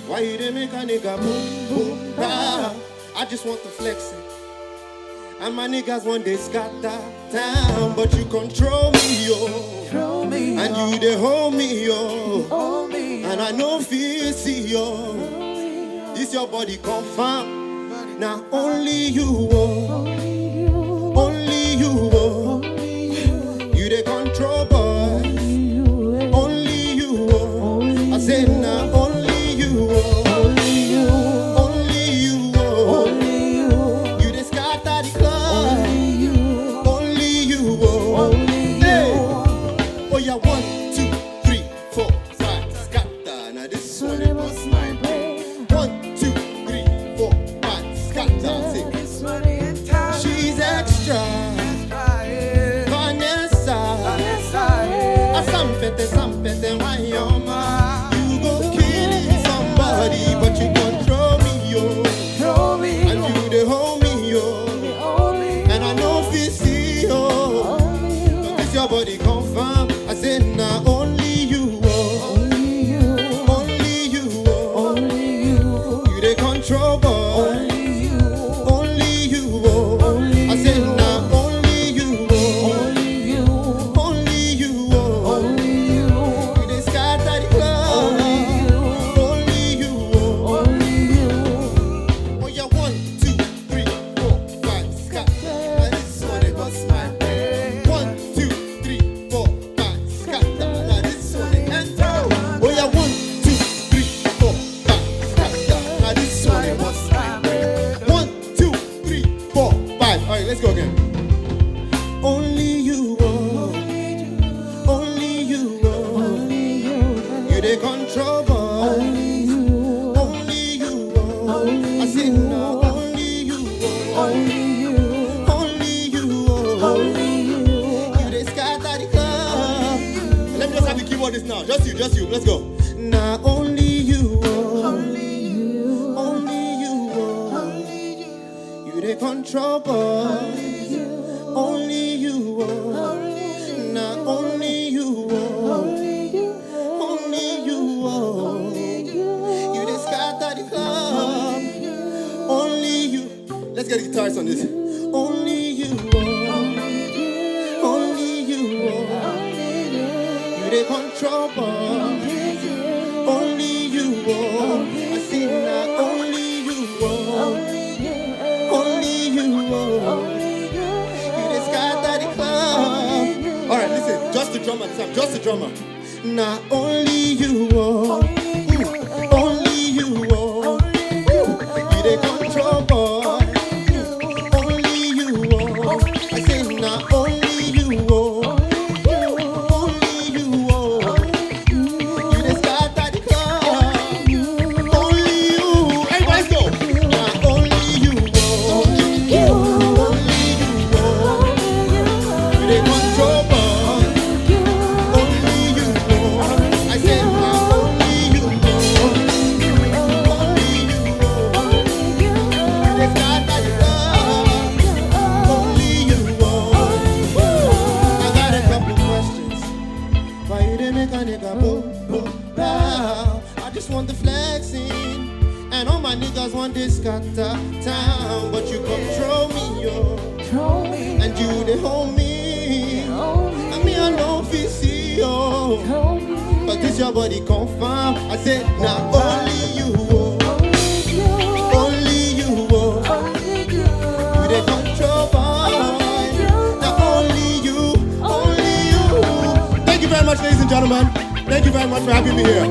Why you didn't make a nigga boom, boom, bah? I just want the flexing. And my niggas one day scatter down, but you control me, yo. And you they hold me, yo. And I know feel see, yo. This your body confirm. Now only you, oh. Only you, oh. You they control, boy. Only you, oh. I said now only you, oh. Only you, oh. You they scatter the club. Only you, oh. Hey. Oh yeah, 1, 2, 3, 4, 5, scatter. Now this one it was my brain. 1, 2, 3, 4, 5, scatter. She's extra. Vanessa. Sampete, why your ma? You go kill somebody, but you control me, yo. And you they hold me, yo. And I know if you see, yo. But this your body confirm. I said, nah, only you, oh. Only you, oh. You they control, boy. Only you, oh. I said, nah, only you, oh. Only you, oh. You they scatter the club. Only you, oh. Oh yeah, 1, 2, 3, 4, 5, scatter. Now this one it bust my brain. 1, 2, 3, 4, 5, scatter. Now this one it enter. Oh yeah, 1, 2, 3, 4, 5, scatter. Now this one it bust my brain. 1, 2, 3, 4, 5. All right, let's go again. Only you, oh. Only you, oh. You they control, boy. Only you, oh. I said no, only you, oh. Only you, oh. You they scatter the club. Let me just have the keyboardist now. Just you. Let's go. Now only you, oh. Only you, oh. You they control, boy. Only you, oh. Now only you, oh. Only you, oh. You they scatter the club. Only you. Let's get the guitars on this. Only you, oh. Only you, oh. You they control, boy. Only you, oh. I see now. Only you, oh. Only you, oh. You they scatter the club. All right, listen. Just the drummer this time. Just the drummer. Now only you, oh. Only you, oh. You they control, boy. Only you, oh. I say now only you, oh. Only you, oh. You they scatter the club. Only you. Hey, let's go. Now only you, oh. Only you, oh. You they control, boy. Only you, oh. I say now only you, just want the flexing. And all my niggas want this scatter town. But you control me, yo. And you they hold me. And me alone feel see, yo. But this your body confirm. I said, not only you, oh. Only you, oh. You they control boy. Not only you, only you. Thank you very much, ladies and gentlemen. Thank you very much for having me here.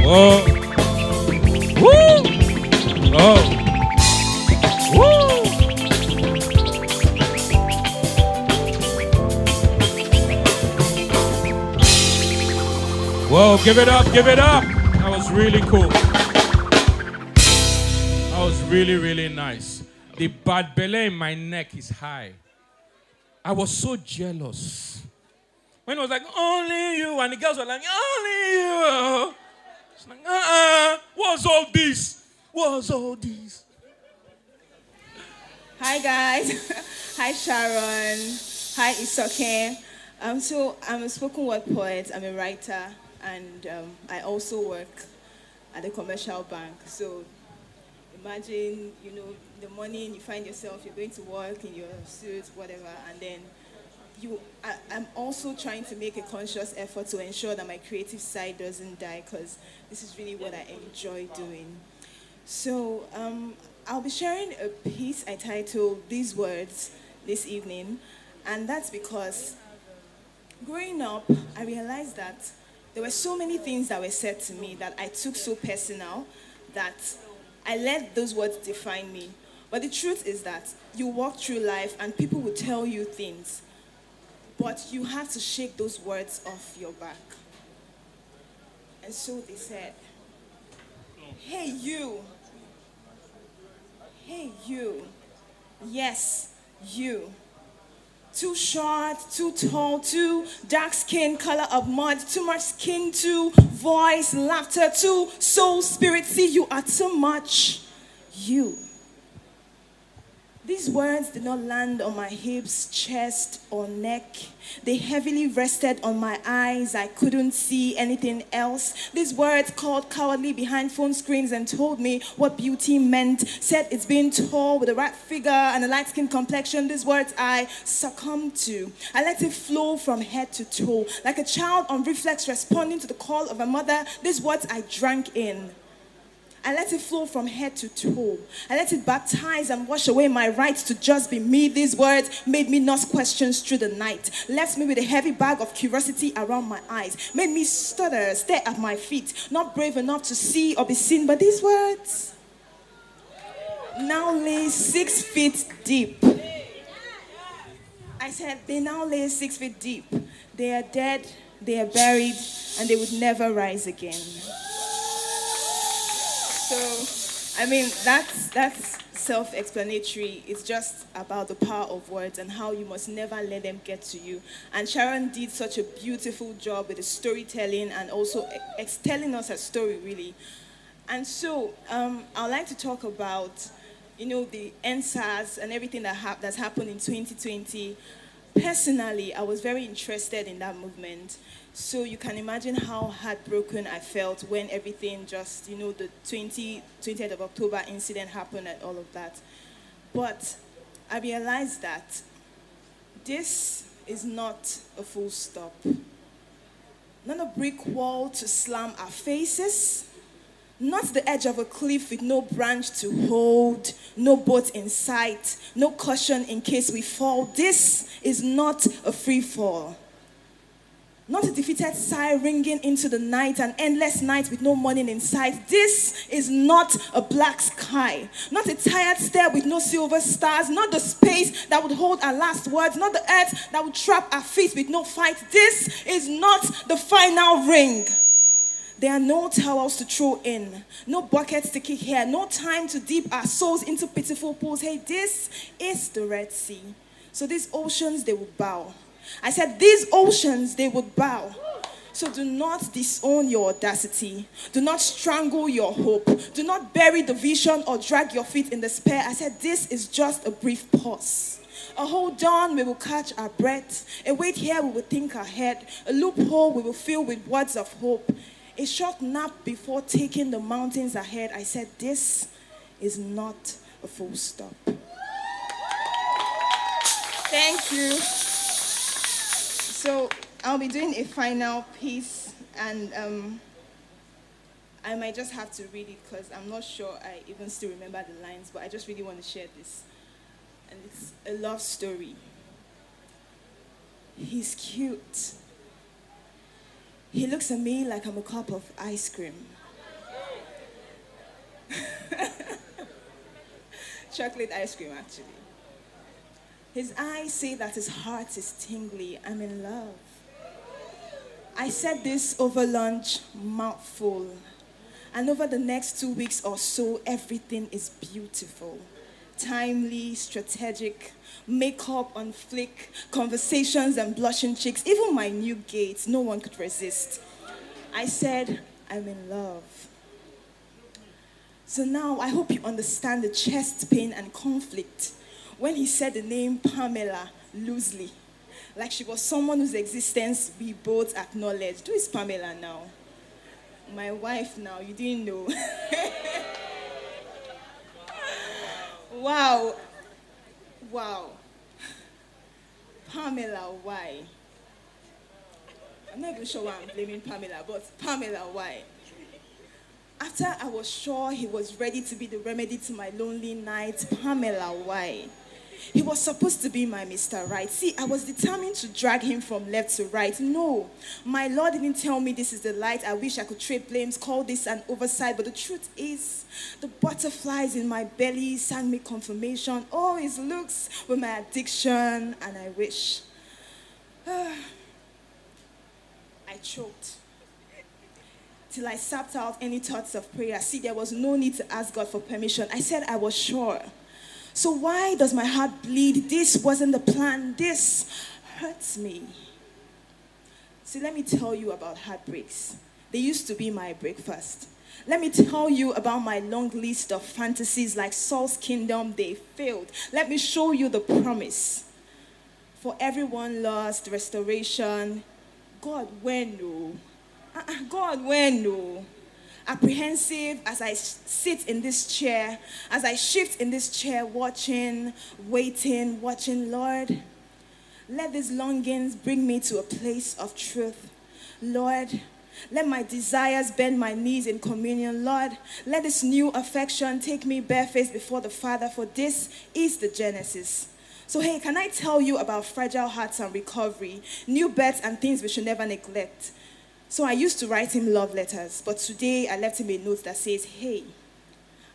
Whoa. Woo. Oh. Woo. Whoa, give it up, give it up. That was really cool. That was really, really nice. The bad belly in my neck is high. I was so jealous. When it was like, only you, and the girls were like, only you. It's like, what's all this? What's all this? Hi guys. Hi Sharon. Hi Isoke. So I'm a spoken word poet. I'm a writer, and I also work at a commercial bank. So imagine, the morning you find yourself, you're going to work in your suit, whatever, and then I'm also trying to make a conscious effort to ensure that my creative side doesn't die, because this is really what I enjoy doing. So I'll be sharing a piece I titled These Words this evening, and that's because growing up, I realized that there were so many things that were said to me that I took so personal that I let those words define me. But the truth is that you walk through life and people will tell you things, but you have to shake those words off your back. And so they said, hey you, yes, you. Too short, too tall, too dark skin, color of mud, too much skin, too voice, laughter, too soul, spirit, see you are too much. You. These words did not land on my hips, chest, or neck. They heavily rested on my eyes. I couldn't see anything else. These words called cowardly behind phone screens and told me what beauty meant. Said it's being tall with a right figure and a light-skinned complexion. These words I succumbed to. I let it flow from head to toe. Like a child on reflex responding to the call of a mother, these words I drank in. I let it flow from head to toe. I let it baptize and wash away my right to just be me. These words made me ask questions through the night. Left me with a heavy bag of curiosity around my eyes. Made me stutter, stare at my feet. Not brave enough to see or be seen. But these words now lay 6 feet deep. I said, they now lay 6 feet deep. They are dead, they are buried, and they would never rise again. So, I mean, that's self-explanatory. It's just about the power of words and how you must never let them get to you. And Sharon did such a beautiful job with the storytelling and also telling us a story, really. And so, I'd like to talk about, the NSAS and everything that's happened in 2020. Personally, I was very interested in that movement. So you can imagine how heartbroken I felt when everything just, the 20th of October incident happened and all of that. But I realized that this is not a full stop. Not a brick wall to slam our faces. Not the edge of a cliff with no branch to hold, no boat in sight, no cushion in case we fall. This is not a free fall. Not a defeated sigh ringing into the night, an endless night with no morning in sight. This is not a black sky. Not a tired stare with no silver stars. Not the space that would hold our last words. Not the earth that would trap our feet with no fight. This is not the final ring. There are no towels to throw in, no buckets to kick here, no time to dip our souls into pitiful pools. Hey, this is the Red Sea. So these oceans, they will bow. I said, these oceans, they would bow. So do not disown your audacity. Do not strangle your hope. Do not bury the vision or drag your feet in despair. I said, this is just a brief pause. A hold on, we will catch our breath. A wait here, we will think ahead. A loophole, we will fill with words of hope. A short nap before taking the mountains ahead. I said, this is not a full stop. Thank you. So I'll be doing a final piece, and I might just have to read it because I'm not sure I even still remember the lines, but I just really want to share this. And it's a love story. He's cute. He looks at me like I'm a cup of ice cream. Chocolate ice cream, actually. His eyes say that his heart is tingly. I'm in love. I said this over lunch, mouthful. And over the next 2 weeks or so, everything is beautiful. Timely, strategic, makeup on flick, conversations and blushing cheeks. Even my new gates, no one could resist. I said, I'm in love. So now I hope you understand the chest pain and conflict when he said the name Pamela loosely, like she was someone whose existence we both acknowledged. Who is Pamela now? My wife now, you didn't know. Wow. Pamela, why? I'm not even sure why I'm blaming Pamela, but Pamela, why? After I was sure he was ready to be the remedy to my lonely nights, Pamela, why? He was supposed to be my Mr. Right. See, I was determined to drag him from left to right. No, my Lord didn't tell me this is the light. I wish I could trade blames, call this an oversight. But the truth is, the butterflies in my belly sang me confirmation. Oh, his looks were my addiction, and I wish. I choked till I sapped out any thoughts of prayer. See, there was no need to ask God for permission. I said I was sure. So why does my heart bleed? This wasn't the plan. This hurts me. See, let me tell you about heartbreaks. They used to be my breakfast. Let me tell you about my long list of fantasies like Saul's kingdom. They failed. Let me show you the promise. For everyone lost, restoration. God, when no? God, when no? Apprehensive as I sit in this chair, as I shift in this chair, watching, waiting, watching, Lord, let these longings bring me to a place of truth. Lord, let my desires bend my knees in communion. Lord, let this new affection take me barefaced before the Father, for this is the Genesis. So hey, can I tell you about fragile hearts and recovery, new births and things we should never neglect? So I used to write him love letters, but today I left him a note that says, hey,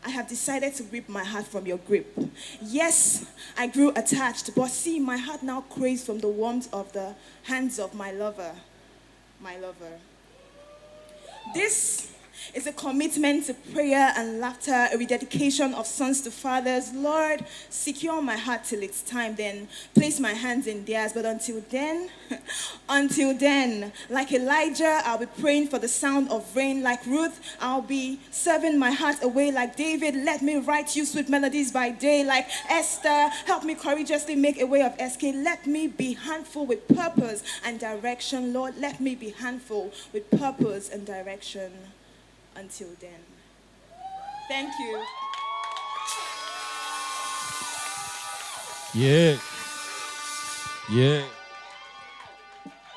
I have decided to rip my heart from your grip. Yes, I grew attached, but see, my heart now craves from the warmth of the hands of my lover. My lover. This is a commitment to prayer and laughter, a rededication of sons to fathers. Lord, secure my heart till it's time, then place my hands in theirs. But until then, like Elijah, I'll be praying for the sound of rain. Like Ruth, I'll be serving my heart away. Like David, let me write you sweet melodies by day. Like Esther, help me courageously make a way of escape. Let me be handful with purpose and direction. Lord, let me be handful with purpose and direction. Until then. Thank you.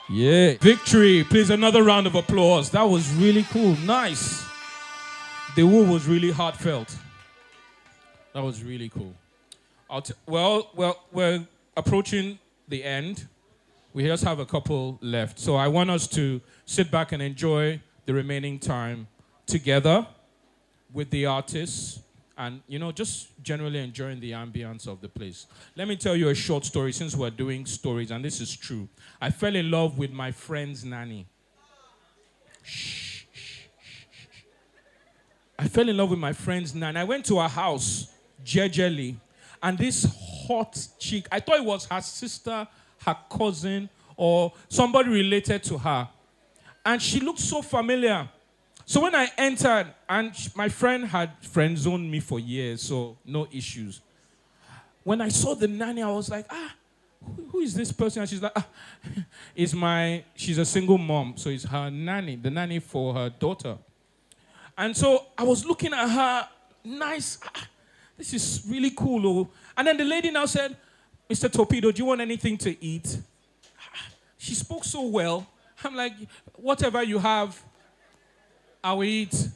Yeah. Victory. Please, another round of applause. That was really cool. Nice. The woo was really heartfelt. That was really cool. Well, we're approaching the end. We just have a couple left. So I want us to sit back and enjoy the remaining time together with the artists and, just generally enjoying the ambience of the place. Let me tell you a short story since we're doing stories, and this is true. I fell in love with my friend's nanny. I fell in love with my friend's nanny. I went to her house, jejely, and this hot chick, I thought it was her sister, her cousin, or somebody related to her. And she looked so familiar. So when I entered, and my friend had friend-zoned me for years, so no issues. When I saw the nanny, I was like, who is this person? And she's like, she's a single mom, so it's her nanny, the nanny for her daughter. And so I was looking at her, nice, this is really cool. Oh. And then the lady now said, Mr. Torpedo, do you want anything to eat? She spoke so well. I'm like, whatever you have, I will eat.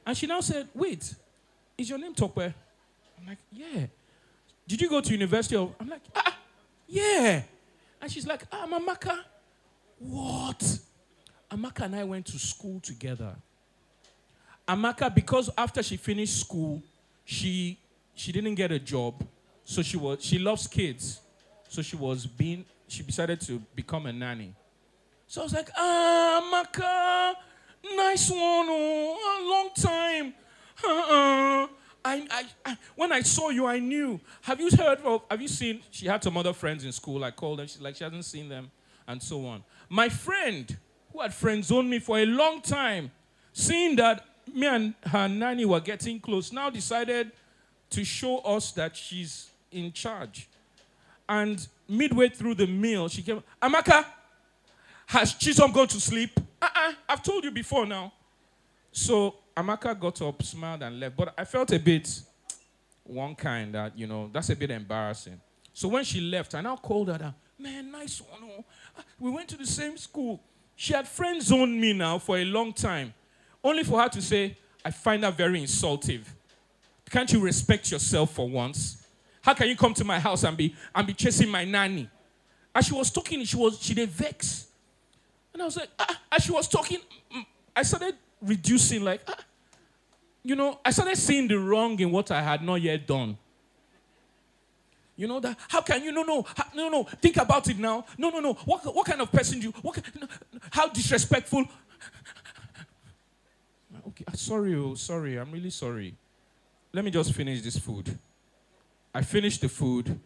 And she now said, wait, is your name Tope? I'm like, yeah. Did you go to university? I'm like, yeah. And she's like, I'm Amaka. What? Amaka and I went to school together. Amaka, because after she finished school, she didn't get a job. So she loves kids. So she decided to become a nanny. So I was like, Amaka, nice one, a long time. When I saw you, I knew. Have you seen, she had some other friends in school, I called them, she's like, she hasn't seen them, and so on. My friend, who had friend-zoned me for a long time, seeing that me and her nanny were getting close, now decided to show us that she's in charge. And midway through the meal, she came, Amaka, has Chisom gone to sleep? I've told you before now. So Amaka got up, smiled, and left. But I felt a bit one kind that, that's a bit embarrassing. So when she left, I now called her down. Man, nice one. Oh. We went to the same school. She had friend-zoned me now for a long time. Only for her to say, I find that very insultive. Can't you respect yourself for once? How can you come to my house and be chasing my nanny? As she was talking, she did vex. And I was like, as she was talking, I started reducing, like, I started seeing the wrong in what I had not yet done. That, how can you, no, think about it now. No, what kind of person do you, how disrespectful. Okay, sorry, I'm really sorry. Let me just finish this food. I finished the food.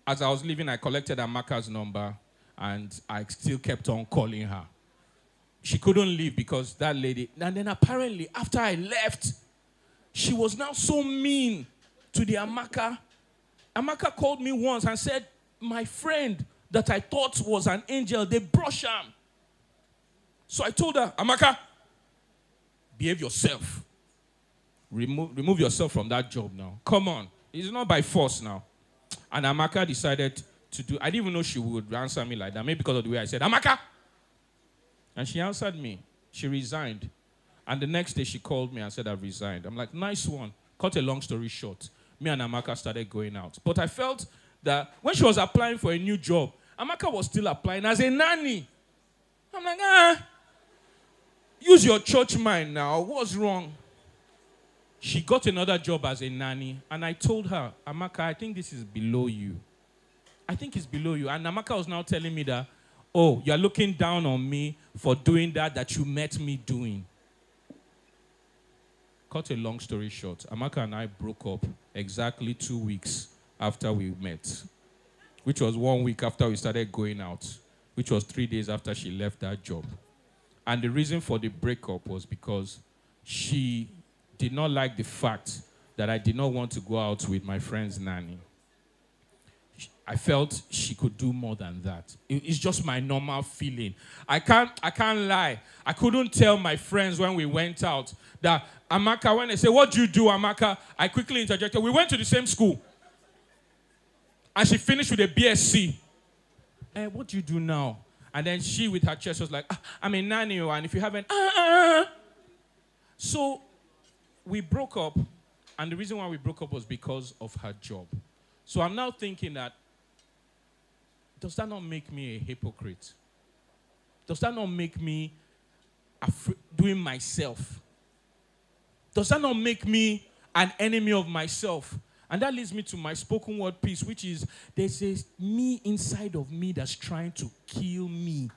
As I was leaving, I collected Amaka's number, and I still kept on calling her. She couldn't leave because that lady, and then apparently after I left, she was now so mean to the Amaka. Amaka called me once and said, my friend that I thought was an angel, they brushed him. So I told her, Amaka, behave yourself. Remove yourself from that job now. Come on. It's not by force now. And Amaka decided to do, I didn't even know she would answer me like that. Maybe because of the way I said, Amaka! And she answered me. She resigned. And the next day she called me and said, I've resigned. I'm like, nice one. Cut a long story short. Me and Amaka started going out. But I felt that when she was applying for a new job, Amaka was still applying as a nanny. I'm like, use your church mind now. What's wrong? She got another job as a nanny. And I told her, Amaka, I think this is below you. I think it's below you. And Amaka was now telling me that, oh, you're looking down on me for doing that you met me doing. Cut a long story short, Amaka and I broke up exactly 2 weeks after we met, which was 1 week after we started going out, which was 3 days after she left that job. And the reason for the breakup was because she did not like the fact that I did not want to go out with my friend's nanny. I felt she could do more than that. It's just my normal feeling. I can't lie. I couldn't tell my friends when we went out that Amaka, when they say, what do you do, Amaka? I quickly interjected. We went to the same school. And she finished with a BSc. What do you do now? And then she, with her chest, was like, I'm a nanny, and if you haven't, So we broke up, and the reason why we broke up was because of her job. So I'm now thinking that, does that not make me a hypocrite? Does that not make me doing myself? Does that not make me an enemy of myself? And that leads me to my spoken word piece, which is, there's a me inside of me that's trying to kill me.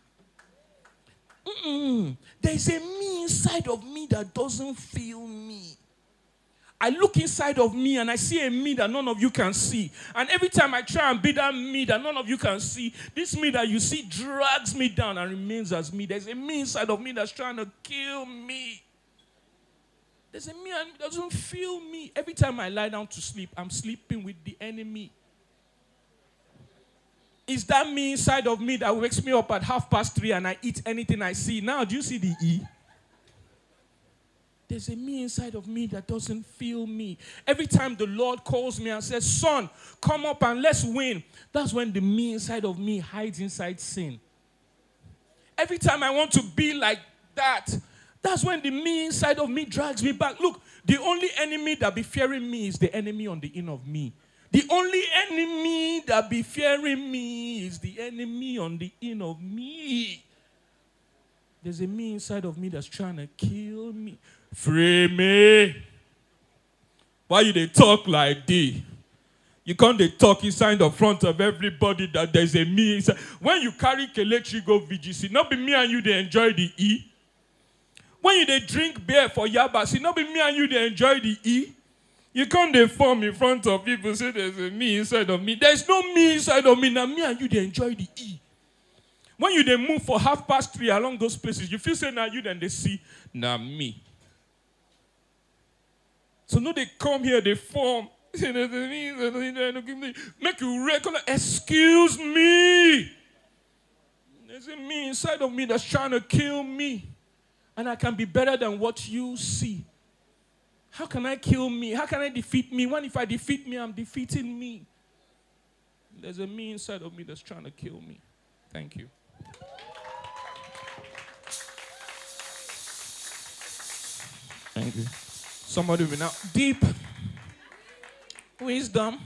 There's a me inside of me that doesn't feel me. I look inside of me and I see a me that none of you can see. And every time I try and be that me that none of you can see, this me that you see drags me down and remains as me. There's a me inside of me that's trying to kill me. There's a me that doesn't feel me. Every time I lie down to sleep, I'm sleeping with the enemy. It's that me inside of me that wakes me up at 3:30 and I eat anything I see. Now, do you see the E? There's a me inside of me that doesn't feel me. Every time the Lord calls me and says, son, come up and let's win, that's when the me inside of me hides inside sin. Every time I want to be like that, that's when the me inside of me drags me back. Look, the only enemy that be fearing me is the enemy on the in of me. The only enemy that be fearing me is the enemy on the in of me. There's a me inside of me that's trying to kill me. Free me. Why you they talk like this? You can't they talk inside the front of everybody that there's a me inside. When you carry Kelechi go VGC, not be me and you they enjoy the E. When you they drink beer for Yabasi, not be me and you they enjoy the E. You can't they form in front of people say there's a me inside of me. There's no me inside of me. Now me and you they enjoy the E. When you they move for 3:30 along those places, you feel say now you then they see now me. So no, they come here, they form. Make you recognize, excuse me. There's a me inside of me that's trying to kill me. And I can be better than what you see. How can I kill me? How can I defeat me? When if I defeat me, I'm defeating me. There's a me inside of me that's trying to kill me. Thank you. Thank you. Somebody will now deep wisdom.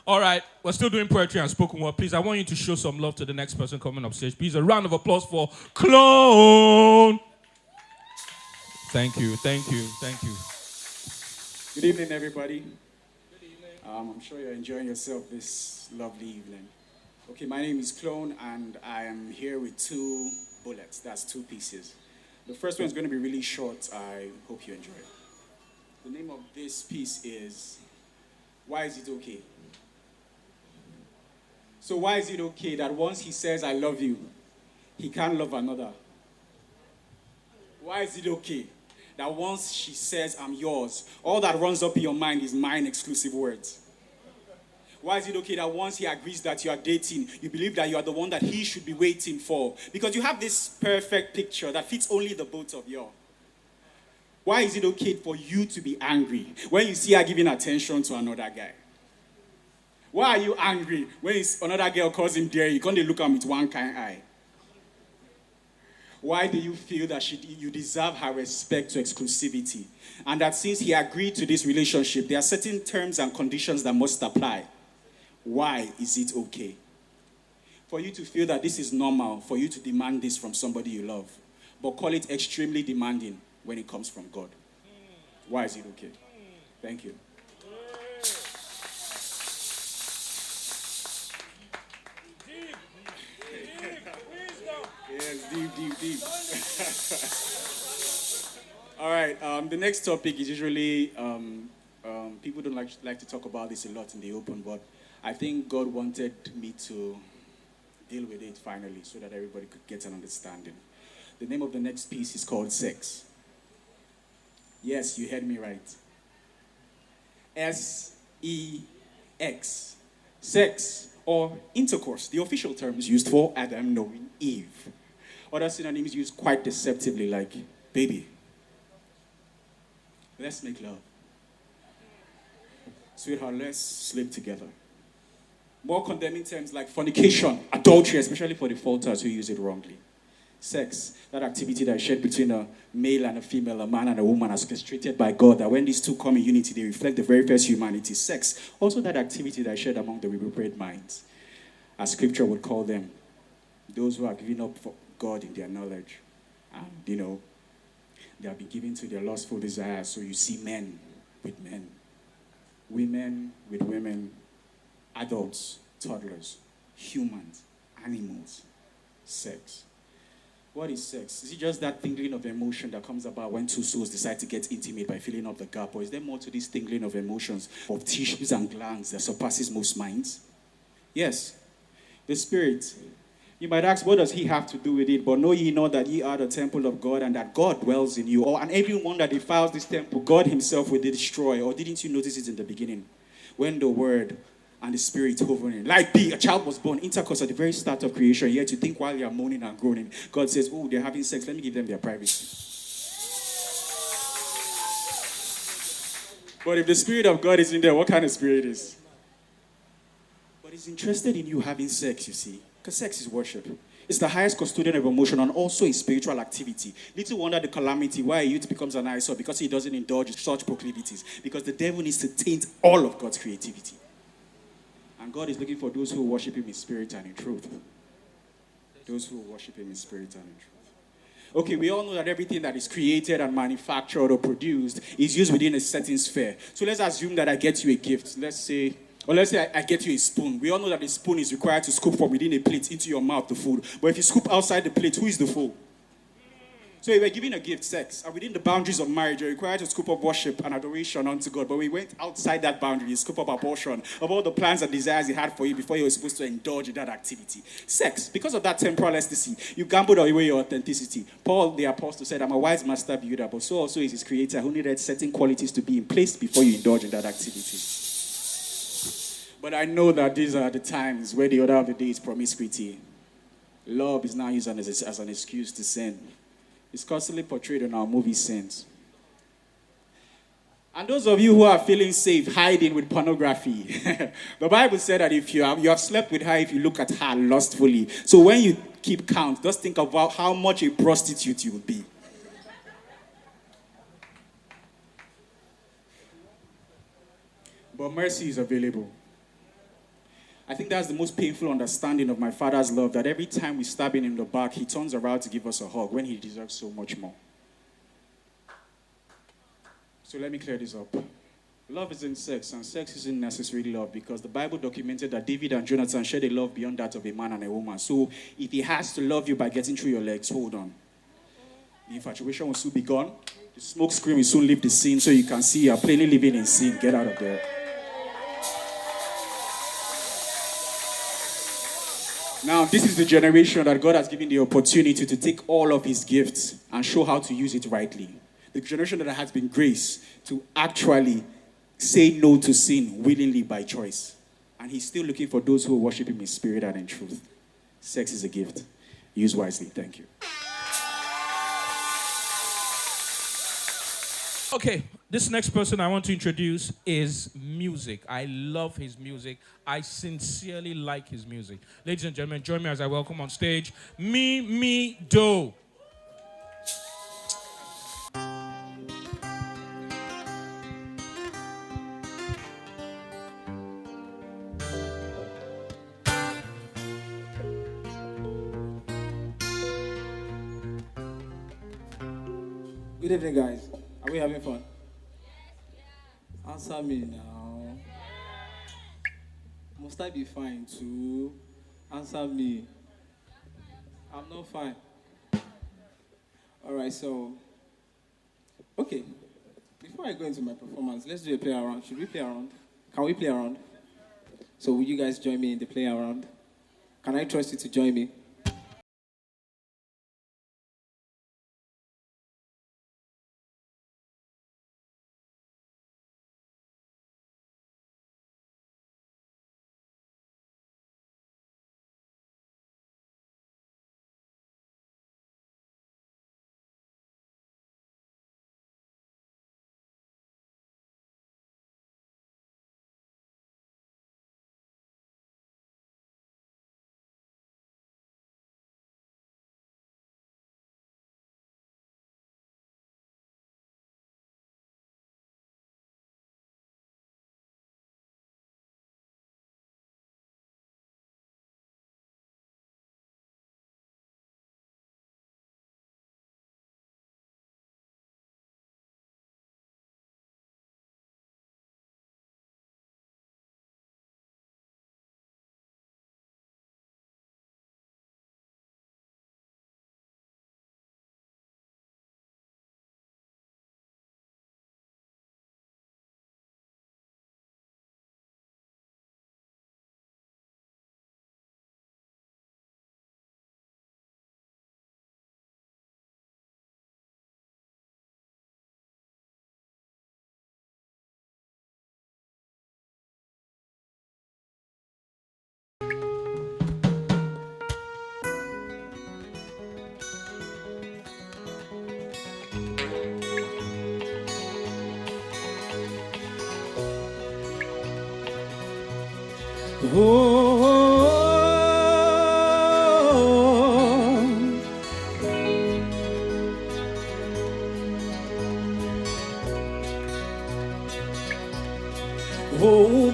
All right, we're still doing poetry and spoken word. Please, I want you to show some love to the next person coming up stage. Please, a round of applause for Klone. Thank you, thank you, thank you. Good evening, everybody. Good evening. I'm sure you're enjoying yourself this lovely evening. Okay, my name is Klone, and I am here with 2 bullets. That's 2 pieces. The first one is going to be really short. I hope you enjoy it. The name of this piece is, Why Is It Okay? So why is it okay that once he says, I love you, he can't love another? Why is it okay that once she says, I'm yours, all that runs up in your mind is mine exclusive words? Why is it okay that once he agrees that you are dating, you believe that you are the one that he should be waiting for? Because you have this perfect picture that fits only the both of you. Why is it okay for you to be angry when you see her giving attention to another guy? Why are you angry when another girl calls him dear? You can't look at him with one kind eye. Why do you feel that you deserve her respect to exclusivity? And that since he agreed to this relationship, there are certain terms and conditions that must apply. Why is it okay for you to feel that this is normal, for you to demand this from somebody you love, but call it extremely demanding when it comes from God? Why is it okay? Thank you. Yes, deep. All right, the next topic is usually, people don't like to talk about this a lot in the open, but I think God wanted me to deal with it finally so that everybody could get an understanding. The name of the next piece is called Sex. Yes, you heard me right. S-E-X. Sex, or intercourse, the official term is used for Adam knowing Eve. Other synonyms used quite deceptively, like baby. Let's make love. Sweetheart, let's sleep together. More condemning terms like fornication, adultery, especially for the falters who use it wrongly. Sex, that activity that is shared between a male and a female, a man and a woman, as orchestrated by God, that when these two come in unity, they reflect the very first humanity. Sex, also that activity that is shared among the reprobate minds, as scripture would call them, those who are giving up for God in their knowledge. And, they have been given to their lustful desires. So you see men with men, women with women, adults, toddlers, humans, animals, sex. What is sex? Is it just that tingling of emotion that comes about when two souls decide to get intimate by filling up the gap? Or is there more to this tingling of emotions, of tissues and glands that surpasses most minds? Yes, the Spirit. You might ask, what does he have to do with it? But know ye not that ye are the temple of God and that God dwells in you? Or, and everyone that defiles this temple, God himself will destroy. Or didn't you notice it in the beginning? When the Word and the Spirit hovering. Like a child was born, intercourse at the very start of creation. Yet you think while you are moaning and groaning, God says, oh, they're having sex. Let me give them their privacy. But if the Spirit of God is in there, what kind of spirit is? But he's interested in you having sex, you see. Because sex is worship. It's the highest custodian of emotion and also a spiritual activity. Little wonder the calamity why a youth becomes an eyesore, because he doesn't indulge in such proclivities. Because the devil needs to taint all of God's creativity. And God is looking for those who worship him in spirit and in truth. Those who worship him in spirit and in truth. Okay, we all know that everything that is created and manufactured or produced is used within a certain sphere. So let's assume that I get you a gift. Let's say I get you a spoon. We all know that a spoon is required to scoop from within a plate into your mouth the food. But if you scoop outside the plate, who is the fool? So we were given a gift, sex, and within the boundaries of marriage, you're required to scoop up worship and adoration unto God. But we went outside that boundary, you scoop up abortion of all the plans and desires he had for you before you were supposed to indulge in that activity. Sex, because of that temporal ecstasy, you gambled away your authenticity. Paul, the apostle, said, I'm a wise master builder, but so also is his creator who needed certain qualities to be in place before you indulge in that activity. But I know that these are the times where the order of the day is promiscuity. Love is now used as an excuse to sin. It's constantly portrayed in our movie scenes. And those of you who are feeling safe hiding with pornography, the Bible said that if you have slept with her if you look at her lustfully. So when you keep count, just think about how much a prostitute you would be. But mercy is available. I think that's the most painful understanding of my Father's love, that every time we stab him in the back, he turns around to give us a hug when he deserves so much more. So let me clear this up. Love isn't sex, and sex isn't necessarily love, because the Bible documented that David and Jonathan shared a love beyond that of a man and a woman. So if he has to love you by getting through your legs, hold on. The infatuation will soon be gone. The smoke screen will soon leave the scene, so you can see you're plainly living in sin. Get out of there. Now, this is the generation that God has given the opportunity to take all of his gifts and show how to use it rightly. The generation that has been graced to actually say no to sin willingly by choice. And he's still looking for those who worship him in spirit and in truth. Sex is a gift. Use wisely. Thank you. Okay, this next person I want to introduce is music. I love his music. I sincerely like his music. Ladies and gentlemen, join me as I welcome on stage Mimido. Good evening, guys. Are we having fun? Answer me now. Must I be fine too? Answer me. I'm not fine. All right, so, okay. Before I go into my performance, let's do a play around. Should we play around? Can we play around? So will you guys join me in the play around? Can I trust you to join me?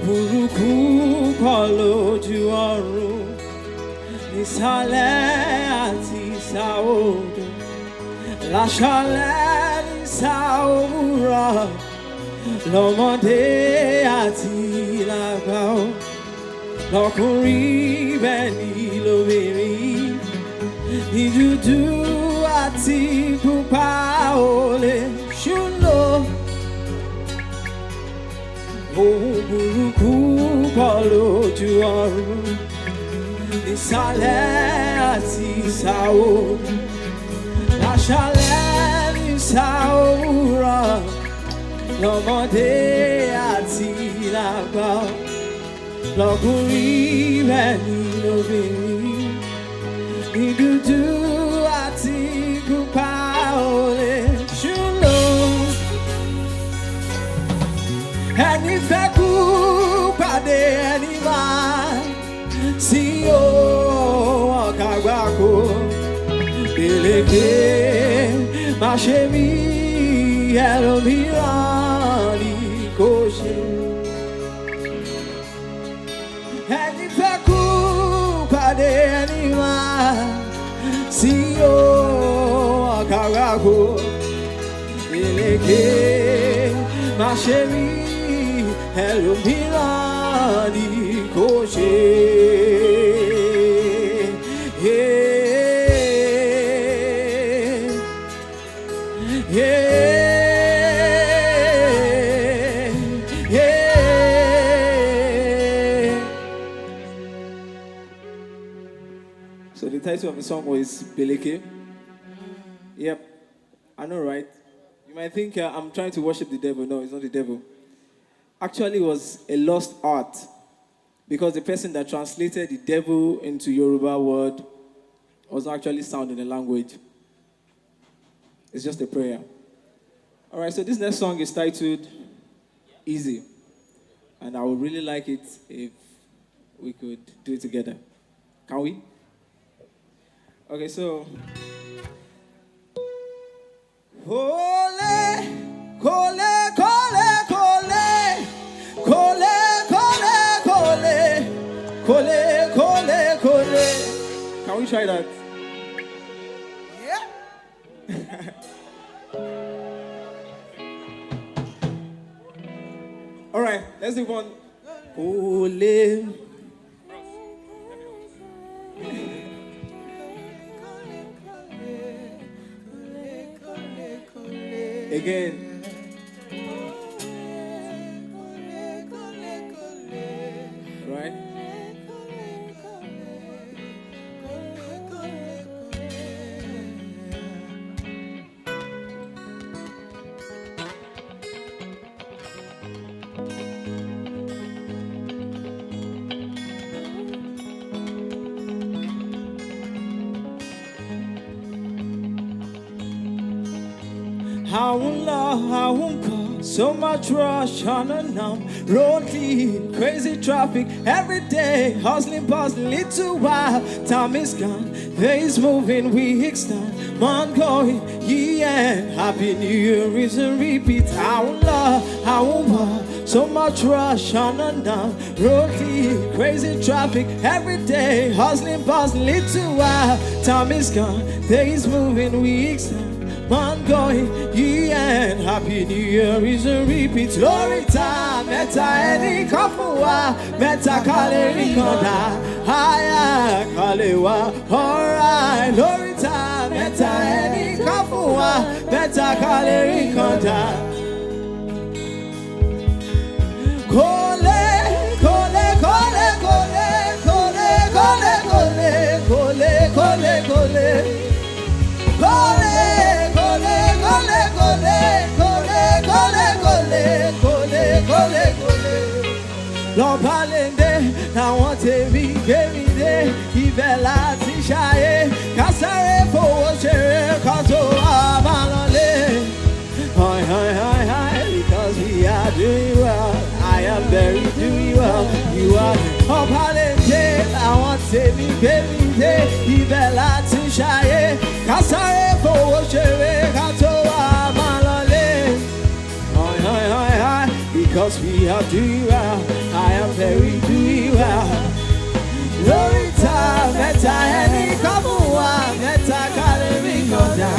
Buruku paloju ọ̀run nísàlẹ̀ àti ìsàodò láṣálẹ́ nísàòwúrọ̀ lọ́mọdé àti lágbà ó lọ́kùnrin bẹ́ẹ̀ ni lóbìnrin ní dúdú àti pupa ó lè ṣúlò. Ohun burúkú pọ̀ lójú ọ̀run nísàlẹ̀ àti ìsàòdò láṣálẹ́ nísàòwúrọ̀ lọ́mọdé àti lágbà lọ́kùnrin bẹ́ẹ̀ ni lóbìnrin ní dúdú àti pupa ó lè ṣúlò. Ẹni fẹ́ kú pàdé ẹni máa sí o ọ̀gá gbáko pélékè má ṣe mí ẹlòmíràn ni kò ṣe. Ẹni fẹ́ kú pàdé ẹni máa sí o ọ̀gá gbáko pélékè má ṣe mí ẹlòmíràn ni kò ṣe. So the title of the song was Beleke. Yep, I know, right? You might think I'm trying to worship the devil. No, it's not the devil. Actually, it was a lost art because the person that translated the devil into Yoruba word was not actually sound in the language. It's just a prayer. All right, so this next song is titled Easy. And I would really like it if we could do it together. Can we? Okay, so. Ole, kole, kole, kole, kole, kole, kole, kole, kole. Can we try that? Yeah. All right, let's do one. Kole. Again. Right? How love, how God, so much rush on and on. Road lead, crazy traffic every day, hustling, bustling, little while. Time is gone, days moving, weeks done, month going, yeah. Happy New Year is a repeat. How love, how God, so much rush on and on. Road lead, crazy traffic every day, hustling, bustling, little while. Time is gone, days moving, weeks done. Man going, yeah, and Happy New Year is a repeat. Glory time, meta any kafua, meta kaleri konda, haya kalewa. Alright, glory time, meta any kafua, meta kaleri konda. Kole, kole, kole, kole, kole, kole, kole, kole, kole, kole. Lọ́balẹ̀ndé làwọn tèmi gbémi dé ibẹ̀ láti ṣayé kásáré fowó ṣeré kan tó wà máa lọlé. Hi, hi, hi, hi, because we are doing well. I am very doing well. You are Palente, àwọn tèmi gbé mi dé ibẹ̀ láti ṣayé ká sáré fowó ṣeré ká tó wá máa lọlé. Because we are doing well, I am very doing well. Lóríta mẹ́ta ẹni kan fún wa mẹ́ta ká lè rí kan dá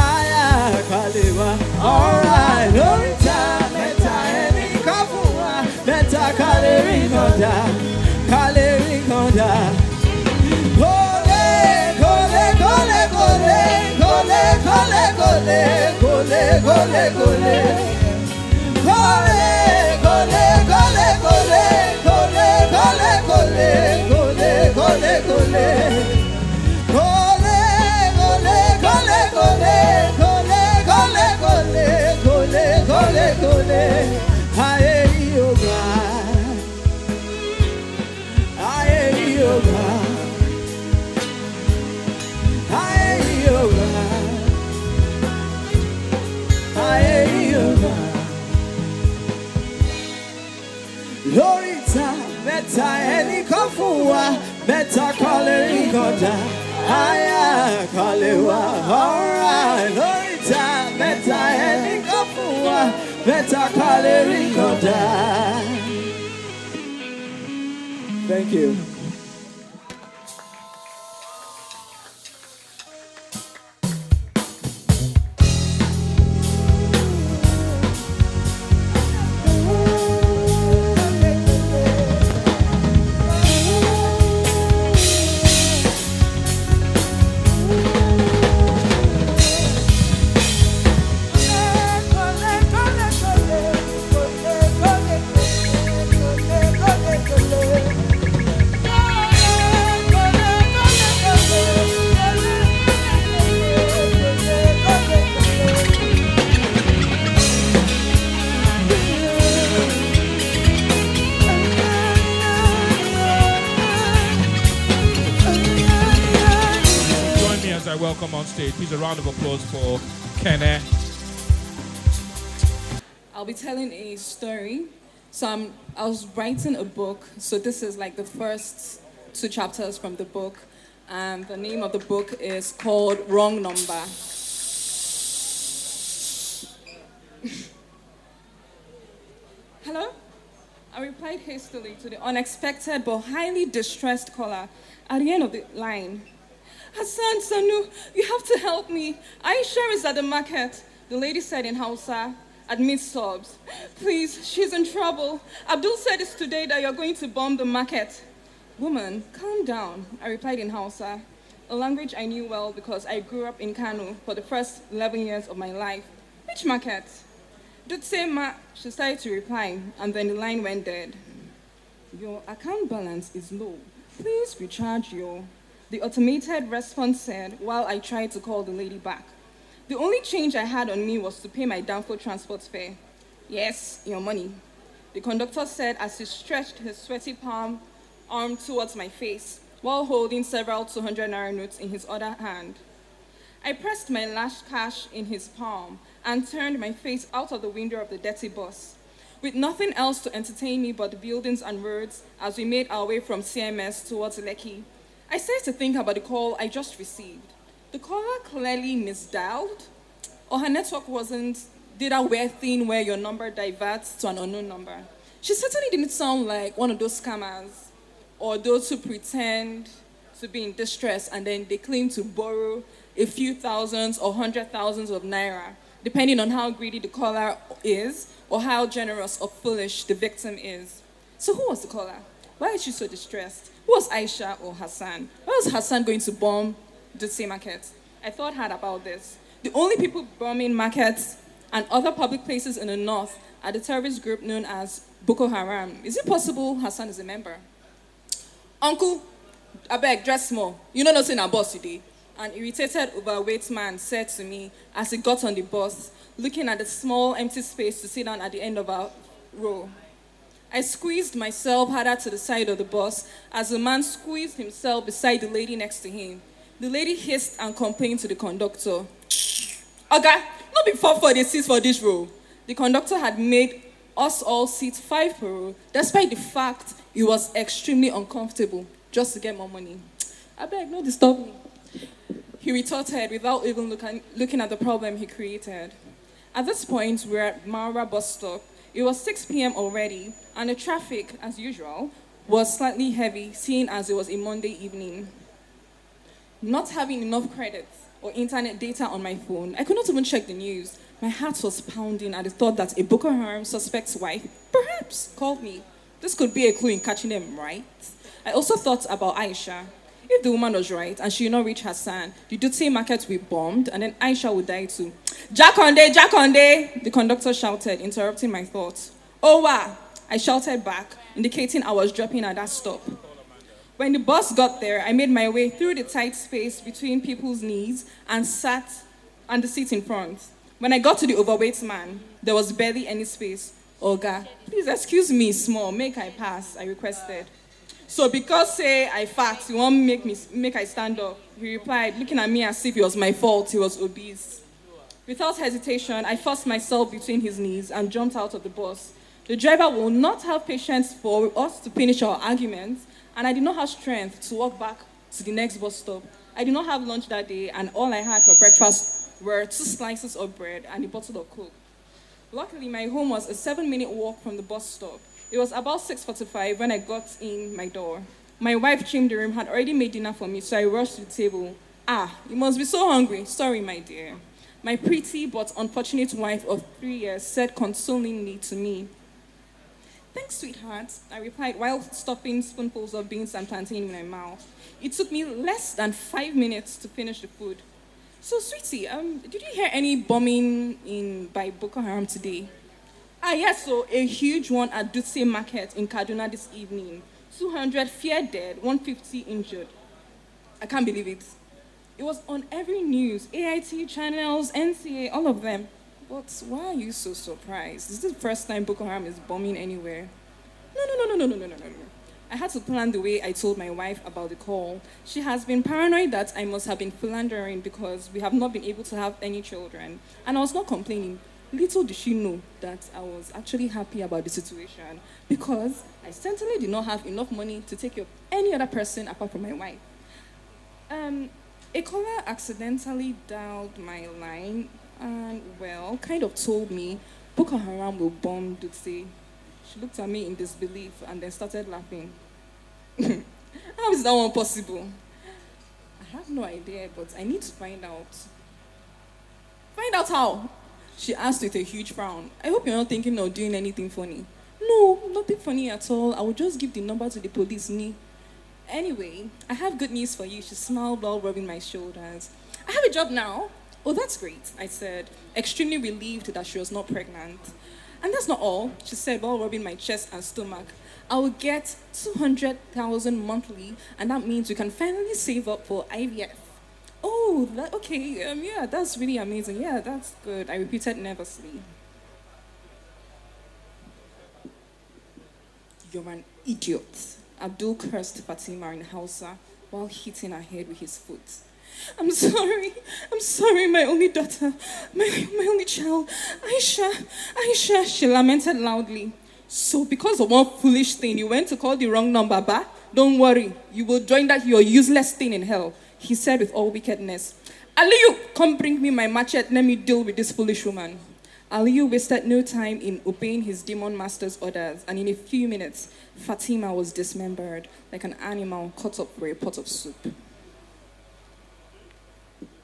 àyà ká lè wá. Alright, lóríta mẹ́ta ẹni kan fún wa mẹ́ta ká lè rí kan dá ká lè rí kan dá. Kólé kólé kólé kólé kólé kólé kólé kólé kólé kólé. Kólé kólé kólé kólé kólé kólé kólé kólé kólé kólé. Kólé kólé kólé kólé kólé kólé kólé kólé kólé kólé. Ayé yìí ò gbà. Ayé yìí ò gbà. Ayé yìí ò gbà. Ayé yìí ò gbà. Lóríta mẹ́ta ẹni kan fún wa mẹ́ta kan lè rí kan dá àyà kan lè wá. Alright, lóríta mẹ́ta ẹni kan fún wa mẹ́ta kan lè rí kan dá. Thank you. Welcome on stage. Please a round of applause for Kene. I'll be telling a story. So I was writing a book. So this is like the first 2 chapters from the book. And the name of the book is called Wrong Number. Hello? I replied hastily to the unexpected but highly distressed caller at the end of the line. Hassan, Sanu, you have to help me. Aisha is at the market, the lady said in Hausa, amid sobs. Please, she's in trouble. Abdul said it's today that you're going to bomb the market. Woman, calm down, I replied in Hausa, a language I knew well because I grew up in Kano for the first 11 years of my life. Which market? Dutse ma, she started to reply, and then the line went dead. Your account balance is low. Please recharge your... The automated response said while I tried to call the lady back. The only change I had on me was to pay my downfall transport fare. Yes, your money. The conductor said as he stretched his sweaty arm towards my face while holding several 200 naira notes in his other hand. I pressed my last cash in his palm and turned my face out of the window of the dirty bus. With nothing else to entertain me but the buildings and roads as we made our way from CMS towards Lekki, I started to think about the call I just received. The caller clearly misdialed, or her network did that weird thing where your number diverts to an unknown number. She certainly didn't sound like one of those scammers, or those who pretend to be in distress and then they claim to borrow a few thousands or 100,000s of naira, depending on how greedy the caller is or how generous or foolish the victim is. So who was the caller? Why is she so distressed? Who was Aisha or Hassan? Why was Hassan going to bomb the same market? I thought hard about this. The only people bombing markets and other public places in the north are the terrorist group known as Boko Haram. Is it possible Hassan is a member? Uncle, I beg, dress small. You know nothing about boss today. An irritated overweight man said to me as he got on the bus, looking at the small empty space to sit down at the end of our row. I squeezed myself harder to the side of the bus as the man squeezed himself beside the lady next to him. The lady hissed and complained to the conductor. Okay, not before for the seats for this row. The conductor had made us all sit 5 per row, despite the fact it was extremely uncomfortable just to get more money. I beg, no disturb me. He retorted without even looking at the problem he created. At this point, we're at Maura bus stop. It was 6 p.m. already, and the traffic, as usual, was slightly heavy, seeing as it was a Monday evening. Not having enough credits or internet data on my phone, I could not even check the news. My heart was pounding at the thought that a Boko Haram suspect's wife perhaps called me. This could be a clue in catching them, right? I also thought about Aisha. If the woman was right and she did not reach Hassan, the Dutse market would be bombed and then Aisha would die too. Jakonde, Jakonde, the conductor shouted, interrupting my thoughts. Oh, wow, I shouted back, indicating I was dropping at that stop. When the bus got there, I made my way through the tight space between people's knees and sat on the seat in front. When I got to the overweight man, there was barely any space. Oga, please excuse me small, make I pass, I requested. So because say I fat, you want make I stand up? He replied, looking at me as if it was my fault he was obese. Without hesitation, I forced myself between his knees and jumped out of the bus. The driver will not have patience for us to finish our arguments, and I did not have strength to walk back to the next bus stop. I did not have lunch that day, and all I had for breakfast were 2 slices of bread and a bottle of Coke. Luckily, my home was a 7-minute walk from the bus stop. It was about 6:45 when I got in my door. My wife, Chim the room, had already made dinner for me, so I rushed to the table. Ah, you must be so hungry. Sorry, my dear. My pretty but unfortunate wife of 3 years said consolingly to me. Thanks, sweetheart, I replied while stuffing spoonfuls of beans and plantain in my mouth. It took me less than 5 minutes to finish the food. So, sweetie, did you hear any bombing by Boko Haram today? Ah, yes, so a huge one at Dutse Market in Kaduna this evening. 200 feared dead, 150 injured. I can't believe it. It was on every news, AIT channels, NCA, all of them. But why are you so surprised? Is this the first time Boko Haram is bombing anywhere? No. I had to plan the way I told my wife about the call. She has been paranoid that I must have been philandering because we have not been able to have any children. And I was not complaining. Little did she know that I was actually happy about the situation because I certainly did not have enough money to take care of any other person apart from my wife. A caller accidentally dialed my line and, well, kind of told me Boko Haram will bomb Dutse. She looked at me in disbelief and then started laughing. How is that one possible? I have no idea, but I need to find out. Find out how? She asked with a huge frown. I hope you're not thinking of doing anything funny. No, nothing funny at all. I will just give the number to the police. Anyway, I have good news for you. She smiled while rubbing my shoulders. I have a job now. Oh, that's great, I said, extremely relieved that she was not pregnant. And that's not all, she said while rubbing my chest and stomach. I will get 200,000 monthly, and that means we can finally save up for IVF. Oh, okay, yeah, that's really amazing. Yeah, that's good, I repeated nervously. You're an idiot. Abdul cursed Fatima in Hausa while hitting her head with his foot. I'm sorry, my only daughter, my only child, Aisha, she lamented loudly. So because of one foolish thing, you went to call the wrong number back? Don't worry, you will join that your useless thing in hell, he said with all wickedness. Aliyu, come bring me my machete, let me deal with this foolish woman. Aliyu wasted no time in obeying his demon master's orders, and in a few minutes, Fatima was dismembered like an animal cut up for a pot of soup.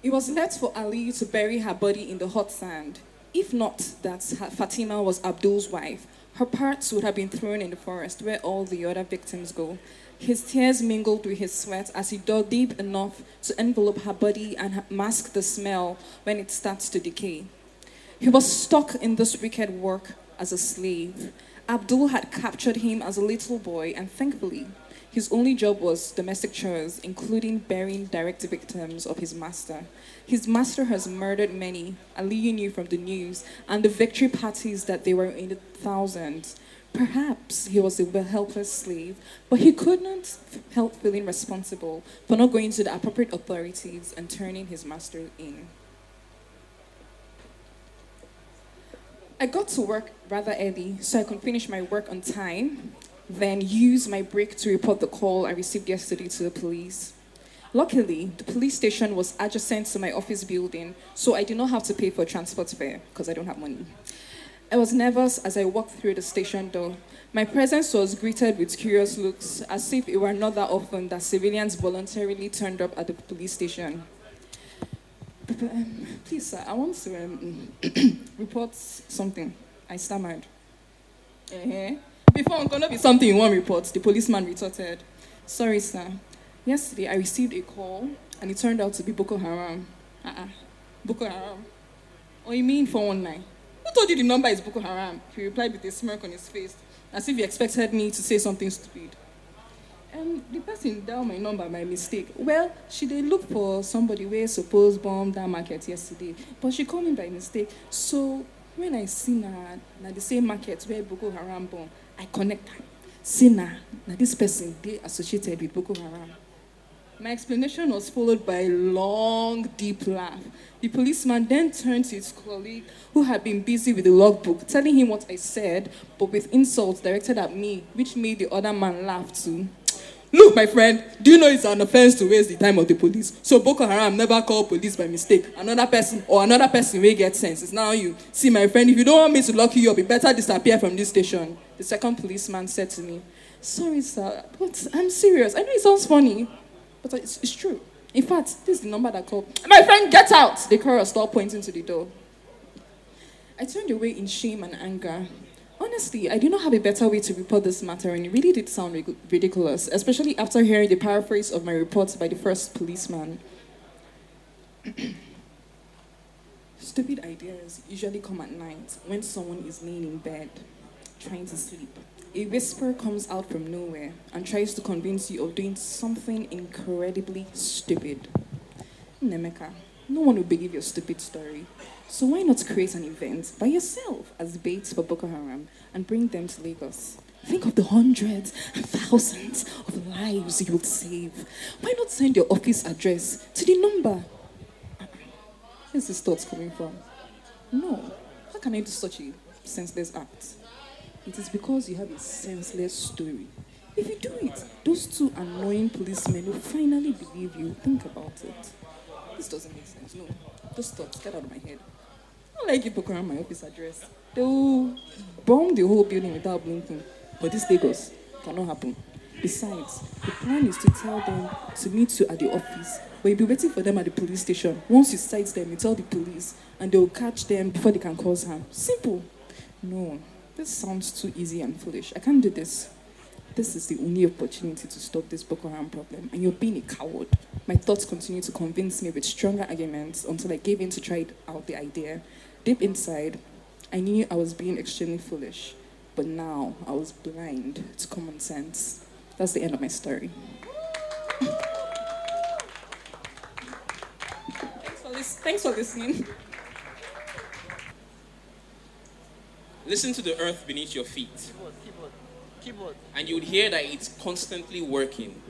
It was left for Ali to bury her body in the hot sand. If not that Fatima was Abdul's wife, her parts would have been thrown in the forest where all the other victims go. His tears mingled with his sweat as he dug deep enough to envelope her body and mask the smell when it starts to decay. He was stuck in this wicked work as a slave. Abdul had captured him as a little boy, and thankfully, his only job was domestic chores, including burying direct victims of his master. His master has murdered many, Ali knew from the news, and the victory parties that they were in the thousands. Perhaps he was a helpless slave, but he could not help feeling responsible for not going to the appropriate authorities and turning his master in. I got to work rather early so I could finish my work on time, then use my break to report the call I received yesterday to the police. Luckily, the police station was adjacent to my office building, so I did not have to pay for transport fare because I don't have money. I was nervous as I walked through the station door. My presence was greeted with curious looks, as if it were not that often that civilians voluntarily turned up at the police station. Please, sir, I want to report something. I stammered. Before I'm going to be something you want to report, the policeman retorted. Sorry, sir. Yesterday, I received a call, and it turned out to be Boko Haram. Boko Haram? Oh, you mean 419? Who told you the number is Boko Haram? He replied with a smirk on his face, as if he expected me to say something stupid. The person dialed my number by mistake. Well, she did look for somebody where supposed bomb that market yesterday, but she called me by mistake. So when I seen her at the same market where Boko Haram bomb, I connect her. See now this person they associated with Boko Haram. My explanation was followed by a long, deep laugh. The policeman then turned to his colleague, who had been busy with the logbook, telling him what I said, but with insults directed at me, which made the other man laugh too. Look, my friend, do you know it's an offense to waste the time of the police? So Boko Haram never called police by mistake. Another person will get sense. It's now you. See, my friend, if you don't want me to lock you up, you better disappear from this station. The second policeman said to me, sorry, sir, but I'm serious. I know it sounds funny, but it's true. In fact, this is the number that called. My friend, get out! The chorus stopped pointing to the door. I turned away in shame and anger. Honestly, I did not have a better way to report this matter, and it really did sound ridiculous, especially after hearing the paraphrase of my report by the first policeman. Stupid ideas usually come at night when someone is laying in bed, trying to sleep. A whisper comes out from nowhere and tries to convince you of doing something incredibly stupid. Nemeka, no one will believe your stupid story. So why not create an event by yourself as bait for Boko Haram and bring them to Lagos? Think of the hundreds and thousands of lives you would save. Why not send your office address to the number? Where's this thought coming from? No. How can I do such a senseless act? It is because you have a senseless story. If you do it, those two annoying policemen will finally believe you. Think about it. This doesn't make sense. No. Those thoughts, get out of my head. I don't like give Boko Haram my office address. They will bomb the whole building without blinking. But this Lagos cannot happen. Besides, the plan is to tell them to meet you at the office, but you'll be waiting for them at the police station. Once you sight them, you tell the police, and they will catch them before they can cause harm. Simple. No, this sounds too easy and foolish. I can't do this. This is the only opportunity to stop this Boko Haram problem, and you're being a coward. My thoughts continue to convince me with stronger arguments until I gave in to try out the idea. Deep inside, I knew I was being extremely foolish, but now I was blind to common sense. That's the end of my story. Thanks for listening. Listen to the earth beneath your feet. Keyboard. And you would hear that it's constantly working,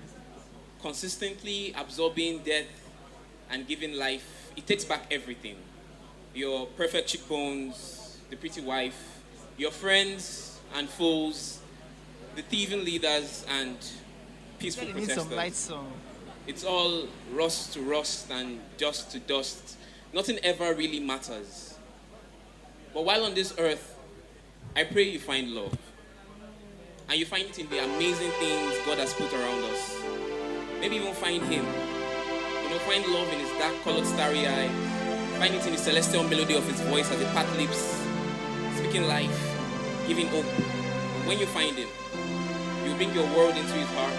consistently absorbing death and giving life. It takes back everything. Your perfect cheekbones, the pretty wife, your friends and foes, the thieving leaders and peaceful protesters. Some light song. It's all rust to rust and dust to dust. Nothing ever really matters. But while on this earth, I pray you find love. And you find it in the amazing things God has put around us. Maybe even find Him. Find love in His dark-colored starry eyes. Find it in the celestial melody of His voice as He part lips, speaking life, giving hope. And when you find Him, you bring your world into His heart.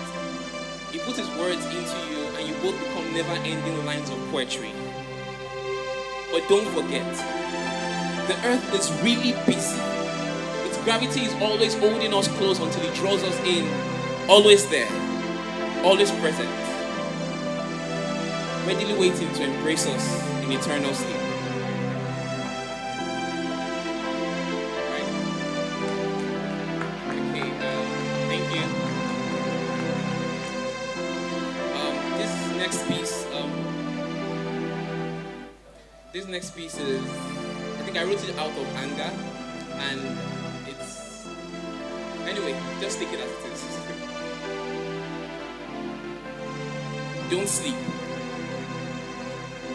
He puts His words into you, and you both become never-ending lines of poetry. But don't forget, the earth is really busy. Gravity is always holding us close until it draws us in. Always there. Always present. Readily waiting to embrace us in eternal sleep. Right. Okay, thank you. This next piece is, I think I wrote it out of anger. And it's anyway, just take it as it is. Don't sleep.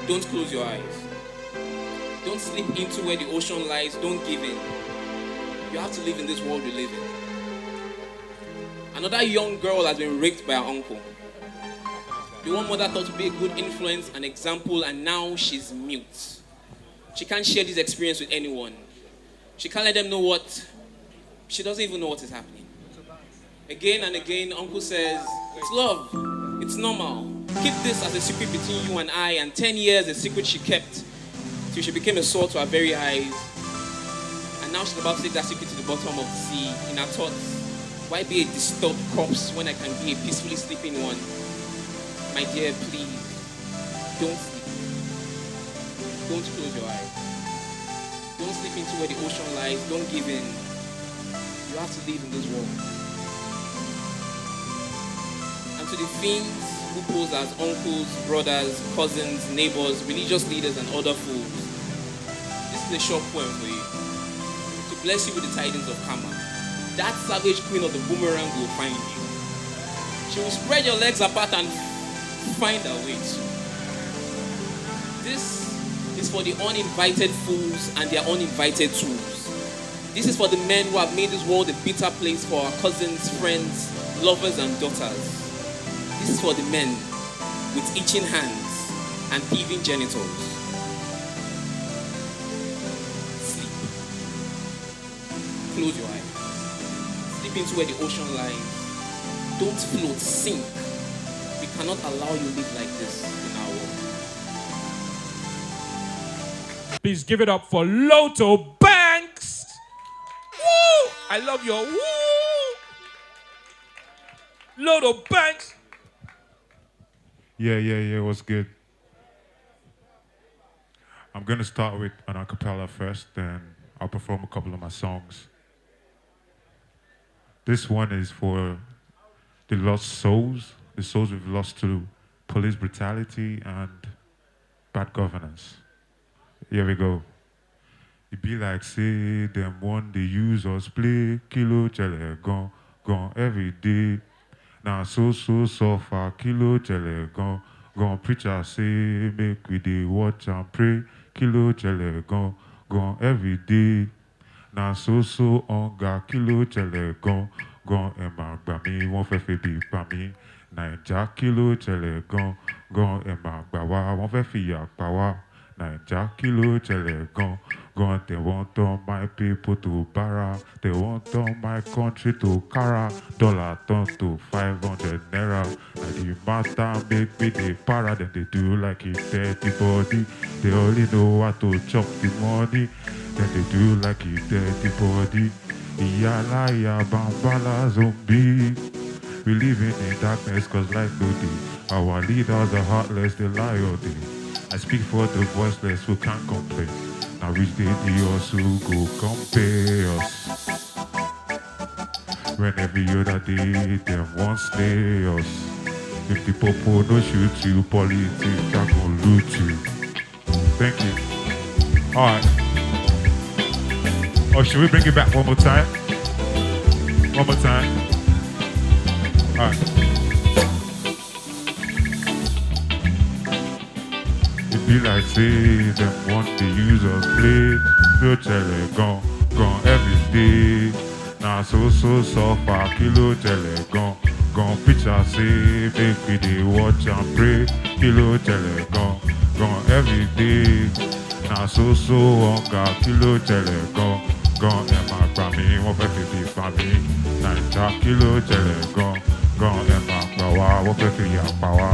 Don't close your eyes. Don't slip into where the ocean lies. Don't give in. You have to live in this world we live in. Another young girl has been raped by her uncle. The one mother thought to be a good influence, an example, and now she's mute. She can't share this experience with anyone. She can't let them know what. She doesn't even know what is happening. Again and again, uncle says, it's love. It's normal. Keep this as a secret between you and I. And 10 years, a secret she kept till she became a sword to her very eyes. And now she's about to take that secret to the bottom of the sea. In her thoughts, why be a disturbed corpse when I can be a peacefully sleeping one? My dear, please, don't sleep. Don't close your eyes. Don't slip into where the ocean lies. Don't give in. You have to live in this world. And to the fiends who pose as uncles, brothers, cousins, neighbors, religious leaders, and other fools, this is a short poem for you. To bless you with the tidings of karma. That savage queen of the boomerang will find you. She will spread your legs apart and find her way to. This is for the uninvited fools and their uninvited tools. This is for the men who have made this world a bitter place for our cousins, friends, lovers, and daughters. This is for the men with itching hands and thieving genitals. Sleep. Close your eyes. Slip into where the ocean lies. Don't float, sink. We cannot allow you to live like this in our world. Please give it up for Lotto Banks. Woo! I love your woo! Lotto Banks. Yeah, what's good? I'm going to start with an a cappella first, then I'll perform a couple of my songs. This one is for the lost souls, the souls we've lost to police brutality and bad governance. Here we go. It be like, say, them one they use us play, kilo chele, gone every day. Now so far, kilo chele, gone preacher say, make we dey watch and pray, kilo chele, gone every day. Now so hunger, kilo chele, gone emma gba mi, wọ́n fẹ́ fi bí pa mí. Naija kilo chele, gone emma gba wa, wọ́n fẹ́ fi yà pa wa. Naija kilo chele, gone. They want all my people to barra. They want all my country to cara. Dollar turn to 500 naira. And the matter make me the para. Then they do like it's dirty body. They only know how to chop the money. Then they do like it's dirty body. Iyala ya bambala zombie. We living in darkness cause life no day. Our leaders are heartless, they lie all day. I speak for the voiceless who can't complain. Now which day the us who go compare us? When every other day them won't slay us. If the popo no shoot you, politics are gonna loot you. Thank you. Alright. Oh, should we bring it back one more time? One more time. Alright. Be like say them want to use us play. Kilo chele gone every day. Now so far, kilo chele gone preacher say make we dey watch and pray. Kilo chele gone every day. Now so hunger, kilo chele gone emma gba mi, wọ́n fẹ́ fi bí pa mí. Naija kilo chele gone emma gba wa, wọ́n fẹ́ fi yà pa wa.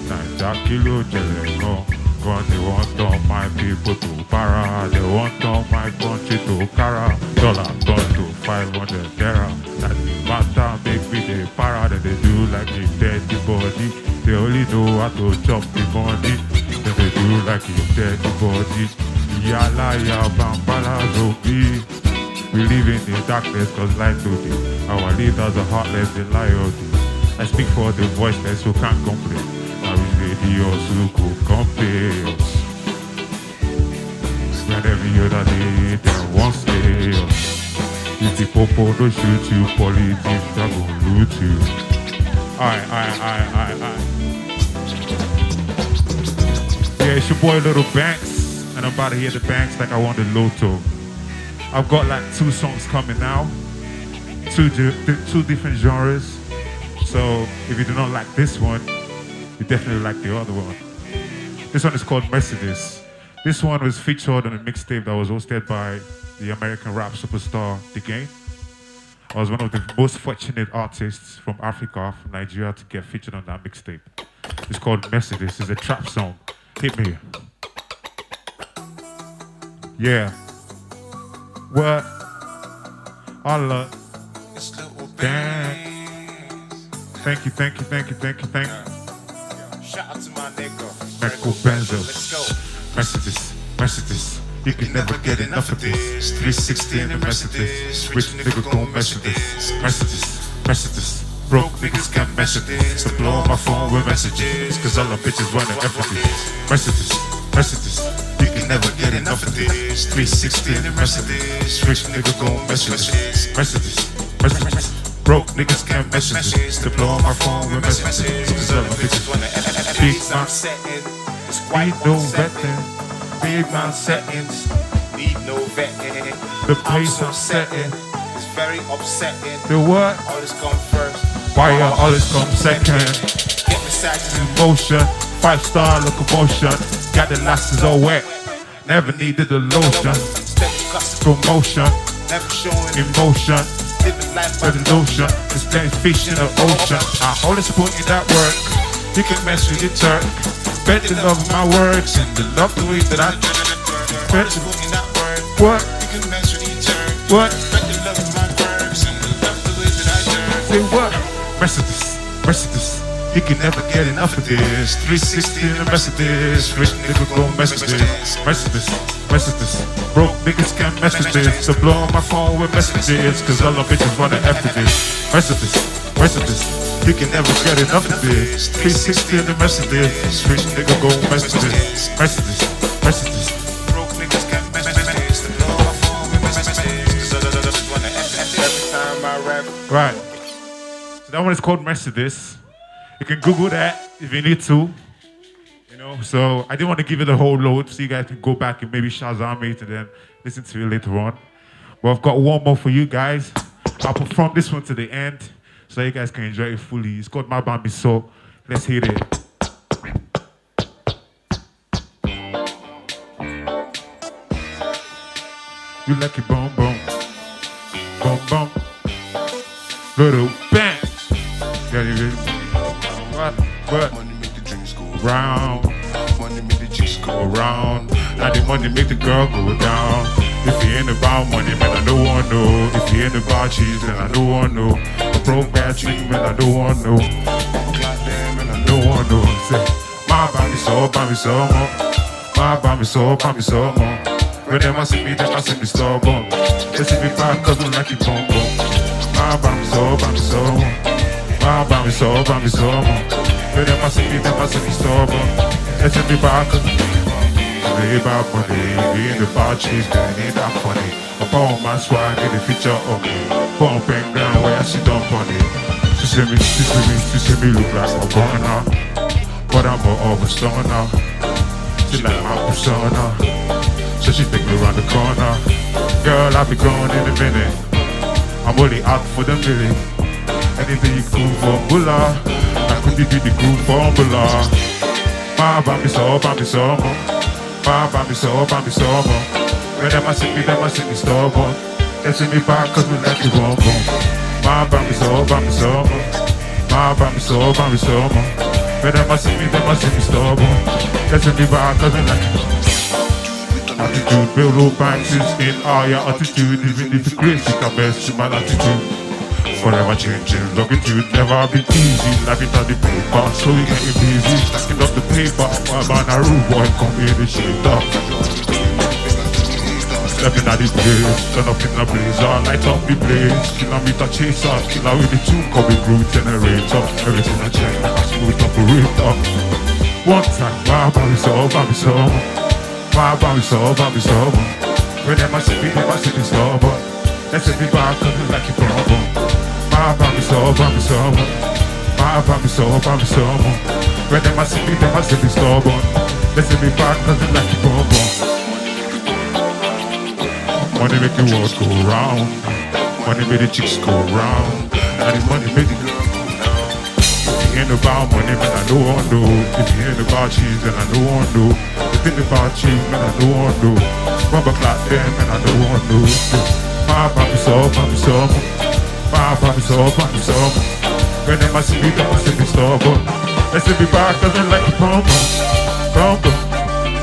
Naija kilo chele gone. They want all my people to para. They want all my country to cara. Dollar turn to 500 naira. That the matter make me the para. That they do like a dirty body. They only know how to chop the money. Then they do like a dirty body. Yala ya bambala zombie. We live in the darkness cause light today. Our leaders are heartless, they lie all day. I speak for the voiceless who can't complain. Now we radios who could compare us. When every other day they won't stay us. If the popo don't shoot you, police are gonna loot you. Aye. Yeah, it's your boy Lotto Banks, and I'm about to hear the banks like I won the Lotto. I've got like 2 songs coming now, two different genres. So if you do not like this one, you definitely like the other one. This one is called Mercedes. This one was featured on a mixtape that was hosted by the American rap superstar The Game. I was one of the most fortunate artists from Africa, from Nigeria, to get featured on that mixtape. It's called Mercedes. It's a trap song. Hit me. Yeah. What? Allah. Damn. Thank you. Shout out to my nigga. Michael Benzo. Let's go. Mercedes. You can never get enough of this. 360 in the Mercedes. Rich nigga gon' mess with this. Mercedes. Broke niggas can't mess with this. So blow on my phone with messages. Cause all the bitches wanna everything. Mercedes. You can never get enough of this. 360 in the Mercedes. Rich nigga gon' mess with this. Mercedes. Broke niggas can't mess with this. To blow on my phone with messages. Cause all the bitches wanna everything. Big man setting. It's quite no vetting. Big man settings. Need no vetting. The pace I'm setting. It's very upsetting. The what? All this come first. Why all this come second? Get massages in motion. 5-star locomotion. Got the lasses all wet. Never needed the lotion. Promotion. Never showing emotion. Living life by the notion. There's plenty fish in the ocean. I always put in that work. You can mess with your Turk. Bet they love my words and they love the way that I bet you put in that word. What? You can mess with your Turk. What? Bet they love my words and they love the way that I say what? Mercedes. You can never get enough of this. 360 in the Mercedes. Rich nigga gon' mess with this. Mercedes. Broke niggas can't mess with this. So blow on my phone with messages. Cause all the bitches wanna after this. Mercedes. You can never get enough of this. 360 in the Mercedes. Rich nigga gon' mess with this. Mercedes. Broke niggas can't mess with this. So blow on my phone with messages. Cause all the bitches wanna after this. Every time I rap. Right. So that one is called Mercedes. You can Google that if you need to. You know, so I didn't want to give it a whole load so you guys can go back and maybe Shazam it and then listen to it later on. But I've got one more for you guys. I'll perform this one to the end so you guys can enjoy it fully. It's called My Bambi So. Let's hit it. You like it, boom, boom. Boom, boom. Little bang. Yeah, you what? Money make the drinks go round. Money make the chicks go round. Now the money make the girl go down. If you ain't about money, man, I don't want know. If you ain't about cheese, then I don't want know. A broke ass chick, man, I don't want know. I don't want know. Say, my Bambi so more. My Bambi so more. When them a see me stubborn. They see me back cause we like it boom boom. My Bambi so more. My Bambi so more. When them a see me stubborn. They see me back cause we about money, we ain't about cheese, girl, it ain't that funny. I bought my swag in the feature of me. Bump and ground where I sit down on it. She see me look like a burner. But I'm more of a stoner. She like my persona. So she take me around the corner. Girl, I'll be gone in a minute. I'm only out for the minute. Anything you cool for Bula, I could give you the cool formula. My Bambi so more. My Bambi so more. When them a see me stubborn. They see me back cause we like it boom boom. My Bambi so more. My Bambi so more. When them a see me stubborn. They see me back cause we like it boom boom. Attitude, Lotto Banks is in all your attitude. Even if it's crazy, you can best in my attitude. Forever changing, longitude never been easy. Life it on the paper, so we getting busy. Stacking up the paper, while man a rude boy come here to shake up. Stepping at the place, turn up in the blazer, light up the blaze. Kilometer chaser, killer with the tune, coming groove generator. Everything I check, like a smooth operator. One time, my Bambi so more. My Bambi so more. When them a see me stubborn. Let's be back, cause I like it boom boom. My bami so, bami so. My bami so, bami so. When them a see me stubborn. Let's be back, cause I like it boom boom. Money make the world go round. Money make the chicks go round. And the money make the girls go down. If you ain't about money, man, I know I know. If you ain't about cheese, then I know I know. If it's about cheese, man, I know I know. Rubber flat there, man, I know I know. My papi so, papi so. My papi so, papi so. When them a see me, them a see me stubborn. Let's be back, cause I like it bum bum. Bum bum.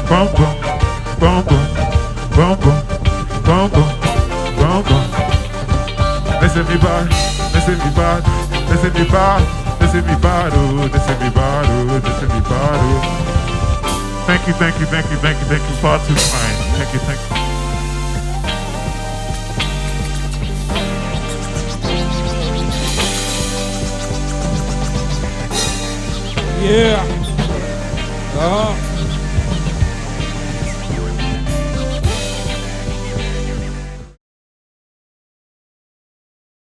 Bum bum. Bum bum. Bum bum. Bum bum. Bum bum. Let's be back, let's be back, let's be back, let's be bad, oh, let's be bad, oh, let's be bad, oh. Thank you, thank you, thank you, thank you, thank you, far too fine. Thank you, thank you. Yeah.